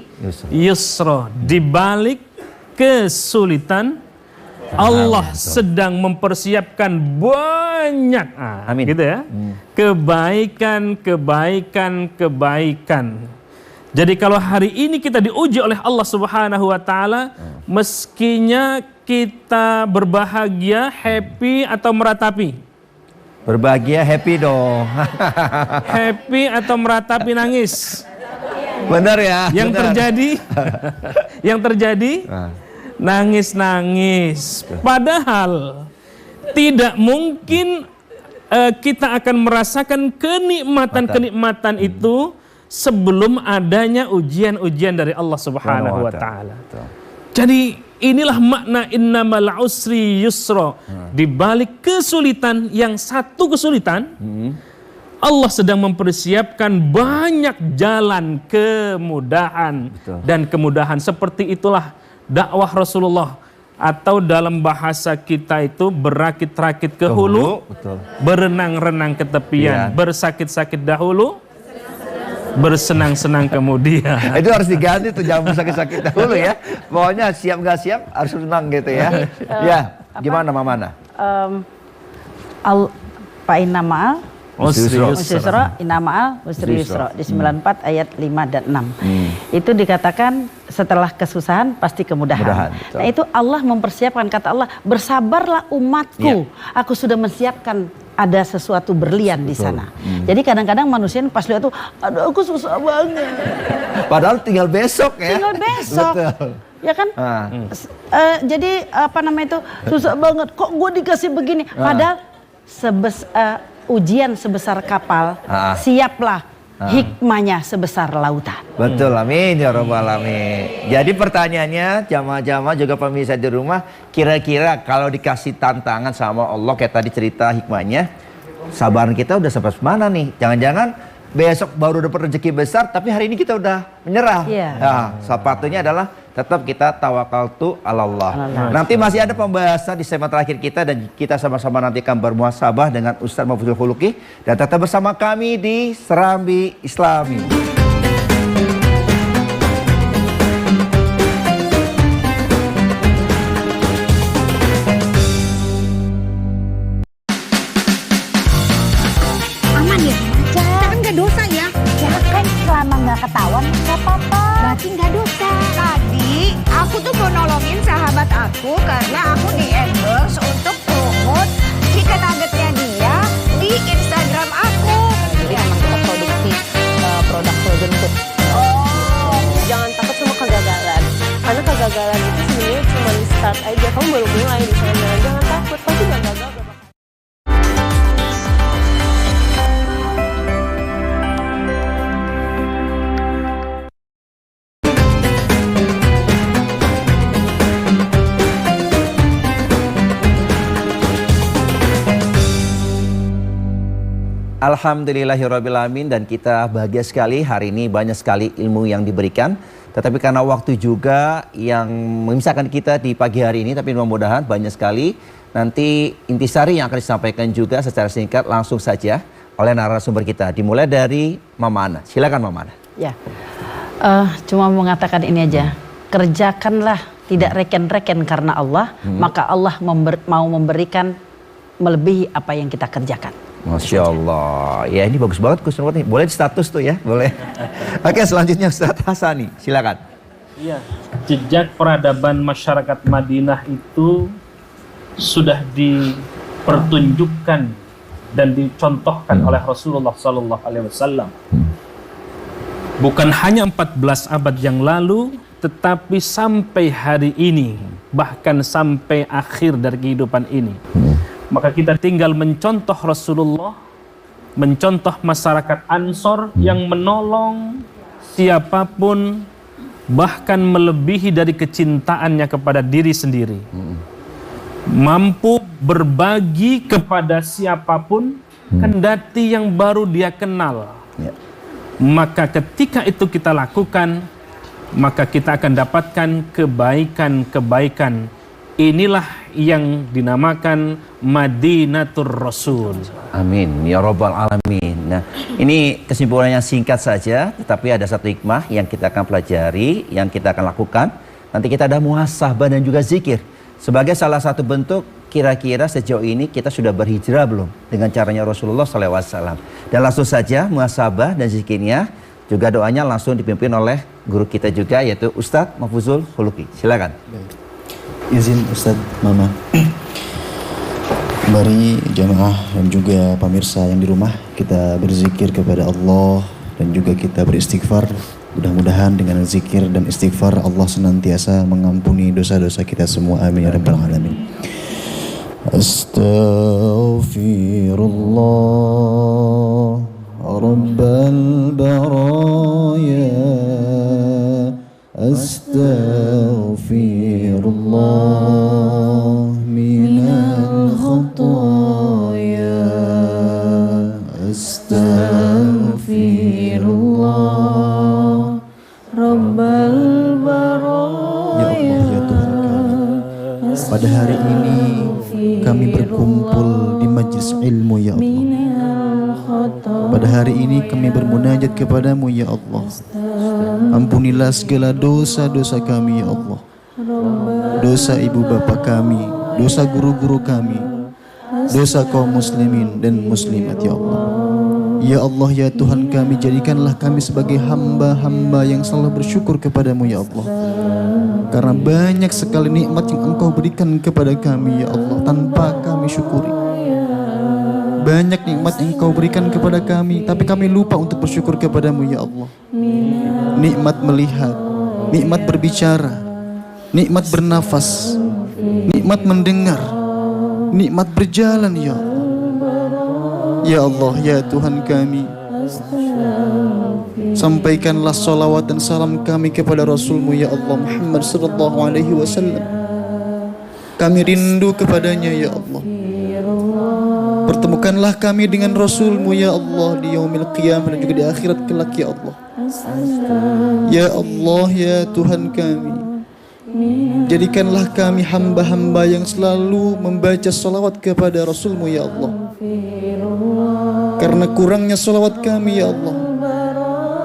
yusra. Di balik kesulitan Allah sedang mempersiapkan banyak gitu ya. Kebaikan. Jadi kalau hari ini kita diuji oleh Allah Subhanahu wa taala, meskinya kita berbahagia, happy atau meratapi?
Berbahagia, happy dong.
Happy atau meratapi nangis?
Benar ya.
Yang terjadi nangis-nangis. Padahal tidak mungkin kita akan merasakan kenikmatan itu sebelum adanya ujian-ujian dari Allah Subhanahu wa taala. Jadi inilah makna innamal usri yusra. Di balik kesulitan yang satu kesulitan, Allah sedang mempersiapkan banyak jalan kemudahan. Dan kemudahan seperti itulah dakwah Rasulullah, atau dalam bahasa kita itu berakit-rakit ke hulu, berenang-renang ke tepian, bersakit-sakit dahulu, bersenang-senang kemudian.
Itu harus diganti tuh, jangan bersakit-sakit dahulu ya. Pokoknya siap nggak siap harus renang gitu ya. Ya, gimana Mamana?
Fa inna ma'al
usri
yusra, inna ma'al usri yusra di 94 ayat 5 dan 6. Itu dikatakan setelah kesusahan pasti kemudahan. Nah, itu Allah mempersiapkan, kata Allah, bersabarlah umatku. Aku sudah menyiapkan ada sesuatu berlian di sana. Jadi kadang-kadang manusia pas lihat tuh, aduh aku susah banget.
Padahal tinggal besok ya.
Tinggal besok.
Betul.
Ya kan? Jadi apa namanya itu, susah banget. Kok gue dikasih begini? Padahal ujian sebesar kapal, siaplah hikmahnya sebesar lautan.
Betul, amin ya rabbal alamin. Jadi pertanyaannya jamaah-jamaah juga pemirsa di rumah, kira-kira kalau dikasih tantangan sama Allah kayak tadi cerita hikmahnya, sabaran kita udah sampai mana nih? Jangan-jangan besok baru dapat rezeki besar tapi hari ini kita udah menyerah. Nah, sepatutnya adalah tetap kita tawakaltu ala Allah. Nanti masih ada pembahasan di segmen terakhir kita, dan kita sama-sama nanti akan bermuhasabah dengan Ustaz Mahfuzul Khuluqi, dan tetap bersama kami di Serambi Islami.
Aman ya? Kan nggak dosa ya? Ya kan selama nggak ketahuan nggak apa-apa. Berarti nggak dosa. Tadi aku tuh mau nolongin sahabat aku karena aku di endorse untuk promote chicken nuggetnya dia di Instagram aku. Jadi emang kita produksi produk frozen food. Oh, jangan takut sama kegagalan. Karena kegagalan itu sebenarnya cuma start aja. Kamu baru mulai di sana. Jangan takut, pasti nggak gagal.
Alhamdulillahirrabbilalamin, dan kita bahagia sekali hari ini banyak sekali ilmu yang diberikan. Tetapi karena waktu juga yang memisahkan kita di pagi hari ini, tapi mudah-mudahan banyak sekali nanti intisari yang akan disampaikan juga secara singkat langsung saja oleh narasumber kita. Dimulai dari Mama Ana. Silakan Mama Ana.
Ya, cuma mengatakan ini aja, kerjakanlah tidak reken-reken karena Allah, maka Allah mau memberikan melebihi apa yang kita kerjakan.
Masya Allah, ya ini bagus banget Gus Nur. Boleh di status tuh ya, boleh. Oke, selanjutnya Ustaz Hasani, silakan.
Iya, jejak peradaban masyarakat Madinah itu sudah dipertunjukkan dan dicontohkan oleh Rasulullah SAW. Bukan hanya 14 abad yang lalu, tetapi sampai hari ini, bahkan sampai akhir dari kehidupan ini. Maka kita tinggal mencontoh Rasulullah, mencontoh masyarakat Ansor yang menolong siapapun, bahkan melebihi dari kecintaannya kepada diri sendiri. Mampu berbagi kepada siapapun, kendati yang baru dia kenal. Maka ketika itu kita lakukan, maka kita akan dapatkan kebaikan-kebaikan. Inilah yang dinamakan Madinatur Rasul.
Amin ya rabbal alamin. Nah, ini kesimpulan yang singkat saja, tetapi ada satu hikmah yang kita akan pelajari, yang kita akan lakukan. Nanti kita ada muhasabah dan juga zikir. Sebagai salah satu bentuk, kira-kira sejauh ini kita sudah berhijrah belum dengan caranya Rasulullah SAW. Dan langsung saja muhasabah dan zikirnya, juga doanya langsung dipimpin oleh guru kita juga, yaitu Ustadz Mahfuzul Khuluqi. Silakan.
Izin Ustadz Mama. Mari jamaah dan juga pemirsa yang di rumah, kita berzikir kepada Allah dan juga kita beristighfar. Mudah-mudahan dengan zikir dan istighfar Allah senantiasa mengampuni dosa-dosa kita semua. Amin ya rabbal alamin. Astaghfirullah Rabbal baraya. Astaghfirullah ini kami bermunajat kepadamu ya Allah. Ampunilah segala dosa-dosa kami ya Allah. Dosa ibu bapa kami, dosa guru-guru kami, dosa kaum muslimin dan muslimat ya Allah. Ya Allah ya Tuhan kami, jadikanlah kami sebagai hamba-hamba yang selalu bersyukur kepadamu ya Allah. Karena banyak sekali nikmat yang Engkau berikan kepada kami ya Allah tanpa kami syukuri. Banyak nikmat yang Engkau berikan kepada kami, tapi kami lupa untuk bersyukur kepadamu ya Allah. Nikmat melihat, nikmat berbicara, nikmat bernafas, nikmat mendengar, nikmat berjalan ya Allah. Ya Allah ya Tuhan kami, sampaikanlah salawat dan salam kami kepada Rasulmu ya Allah Muhammad sallallahu alaihi wasallam. Kami rindu kepadanya ya Allah. Pertemukanlah kami dengan Rasulmu ya Allah di yaumil qiyamah dan juga di akhirat kelak ya Allah. Ya Allah ya Tuhan kami, jadikanlah kami hamba-hamba yang selalu membaca salawat kepada Rasulmu ya Allah. Karena kurangnya salawat kami ya Allah,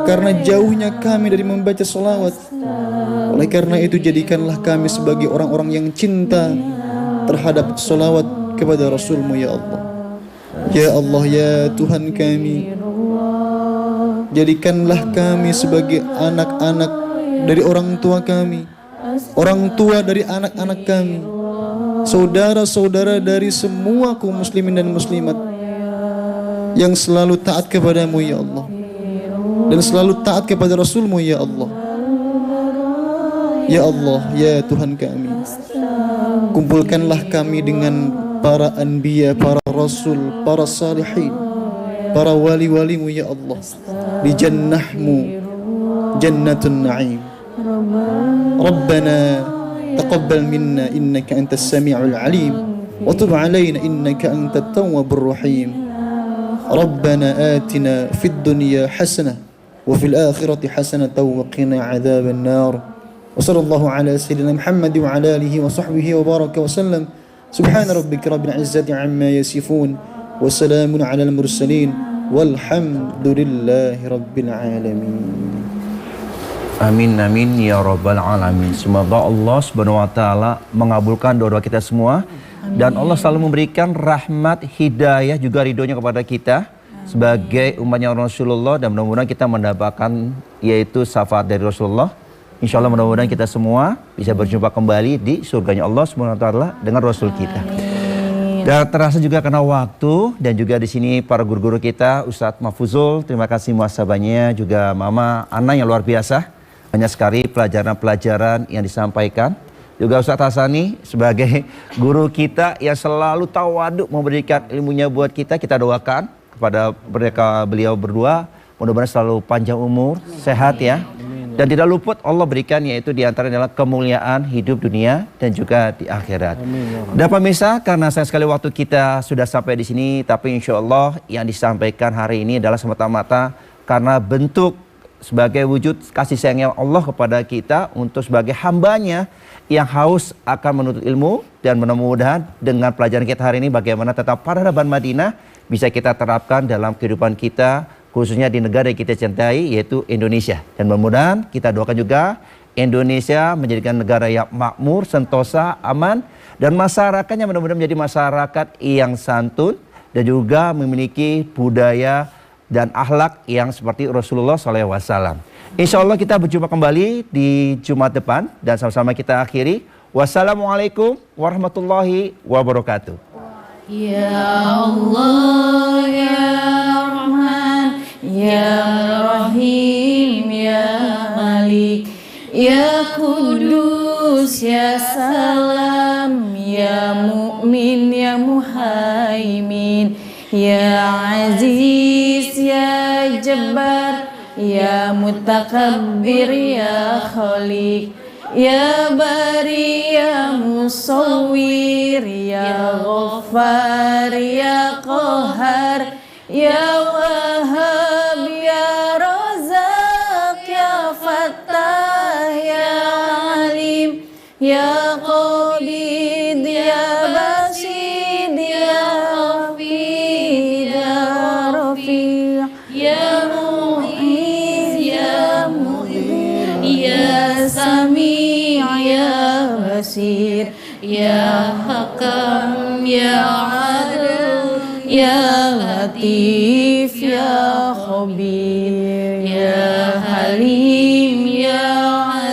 karena jauhnya kami dari membaca salawat, oleh karena itu jadikanlah kami sebagai orang-orang yang cinta terhadap salawat kepada Rasulmu ya Allah. Ya Allah ya Tuhan kami, jadikanlah kami sebagai anak-anak dari orang tua kami, orang tua dari anak-anak kami, saudara-saudara dari semua kaum muslimin dan muslimat yang selalu taat kepadamu ya Allah, dan selalu taat kepada Rasulmu ya Allah. Ya Allah ya Tuhan kami, kumpulkanlah kami dengan para anbiya, para rasul, para salihin, para wali-walimu ya Allah di jannahmu, jannatun na'im. Rabbana taqabbal minna innaka antas sami'ul alim wa tub alaina innaka antat tawwabur rahim. ربنا آتنا في الدنيا حسنة وفي الآخرة حسنة وقنا عذاب النار وصلى الله على سيدنا محمد وعلى آله وصحبه وبارك وسلم سبحان ربك رب العزة عما يصفون وسلام على المرسلين والحمد لله رب العالمين.
Amin amin ya rabbal alamin. Semoga Allah Subhanahu wa taala mengabulkan doa kita semua dan Allah selalu memberikan rahmat, hidayah juga ridhonya kepada kita sebagai umatnya Rasulullah, dan mudah-mudahan kita mendapatkan yaitu syafaat dari Rasulullah. Insya Allah mudah-mudahan kita semua bisa berjumpa kembali di surganya Allah Subhanahu wa taala dengan Rasul kita. Dan terasa juga karena waktu, dan juga di sini para guru-guru kita, Ustadz Mahfuzul, terima kasih muhasabahnya, juga Mama Ana yang luar biasa. Banyak sekali pelajaran-pelajaran yang disampaikan. Juga Ustadz Hasani sebagai guru kita yang selalu tawaduk memberikan ilmunya buat kita. Kita doakan kepada mereka, beliau berdua, mudah-mudahan selalu panjang umur, sehat ya. Dan tidak luput Allah berikan yaitu diantaranya adalah kemuliaan hidup dunia dan juga di akhirat. Dan pemirsa, karena sayang sekali waktu kita sudah sampai di sini, tapi insya Allah yang disampaikan hari ini adalah semata-mata karena bentuk sebagai wujud kasih sayangnya Allah kepada kita untuk sebagai hambanya yang haus akan menuntut ilmu, dan mudah-mudahan dengan pelajaran kita hari ini bagaimana tetap peradaban Madinah bisa kita terapkan dalam kehidupan kita, khususnya di negara yang kita cintai yaitu Indonesia. Dan mudah-mudahan kita doakan juga Indonesia menjadikan negara yang makmur, sentosa, aman, dan masyarakatnya mudah-mudahan menjadi masyarakat yang santun dan juga memiliki budaya dan akhlak yang seperti Rasulullah SAW. Insya Allah kita berjumpa kembali di Jumat depan, dan sama-sama kita akhiri. Wassalamualaikum warahmatullahi wabarakatuh.
Ya Allah ya Rahman ya Rahim ya Malik ya Kudus ya Salam ya Mu'min ya Muhaimin ya Aziz ya Jabbar ya Mutakabbir ya Khaliq ya Bari ya Musawwir ya Ghaffar ya Qahar ya Wahhab ya Razak ya Fattah ya Alim ya Qabid ya Basid ya Hafid ya Rafi' ya Basir, Ya Hakam, Ya Adil, Ya Latif, Ya Khabir, Ya Halim, Ya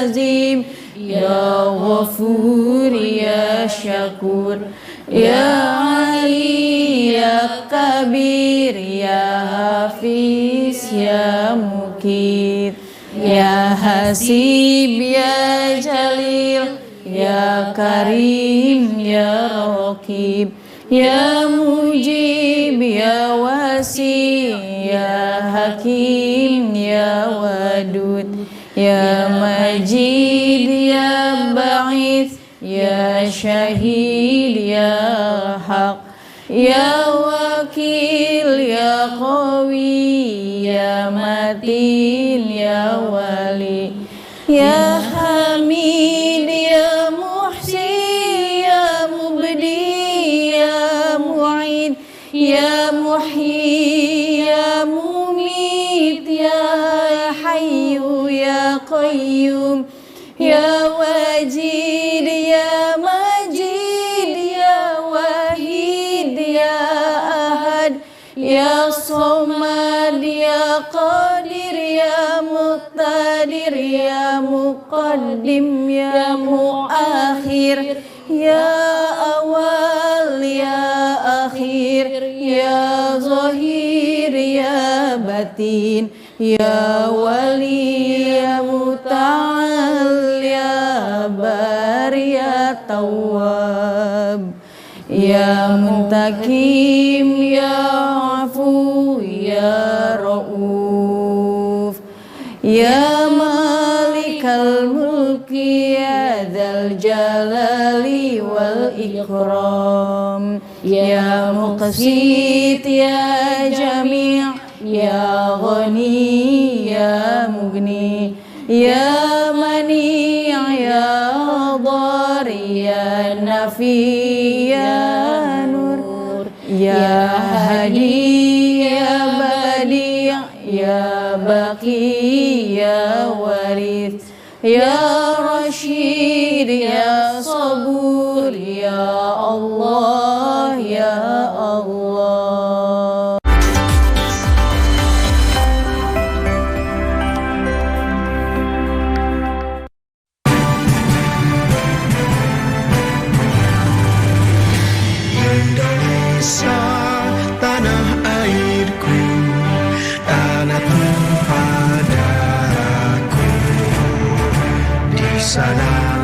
Azim, Ya Ghafur, Ya Syakur, Ya Ali, Ya Kabir, Ya Hafiz, Ya Mukit, Ya Hasib, Ya Jalil, Ya Karim, Ya Raqib, Ya Mujib, Ya Wasi, Ya Hakim, Ya Wadud, Ya Majid, Ya Ba'id, Ya Syahid, Ya Haq, Ya Wakil, Ya Qawi, Ya Matin, Ya Wali, Ya Hamid, Ya Muhsi, Ya Mubdi, Ya Mu'id, Ya Muhyi, Ya Mumit, Ya Hayyu, Ya Qayyum, Ya Wajid, Ya Majid, Ya Wahid, Ya Ahad, Ya Somad, Ya Qadir, Ya Muqtadir, Ya Muqaddim, Ya Muakhir, Ya Awal, Ya Akhir, Ya Zahir, Ya Batin, Ya Wali, Ya Muta'al, Ya Bar, Ya Tawwab, Ya Muntakim, Ya Afu, Ya Ra'uf, Ya Malikal Mulki, Ya Dzal Jalali wal Ikram, Ya Muqsit, Ya Jami', Ya Ghani, Ya Mughni, Ya Mani', Ya Dar, Ya Nafi, Ya Nur, Ya Hadi, Ya Badi', Ya Baqi, Ya Warith, Ya Rashid, Ya Sabur, Ya Allah, Ya Allah.
Indonesia, tanah airku, tanah tumpah darahku. Di sana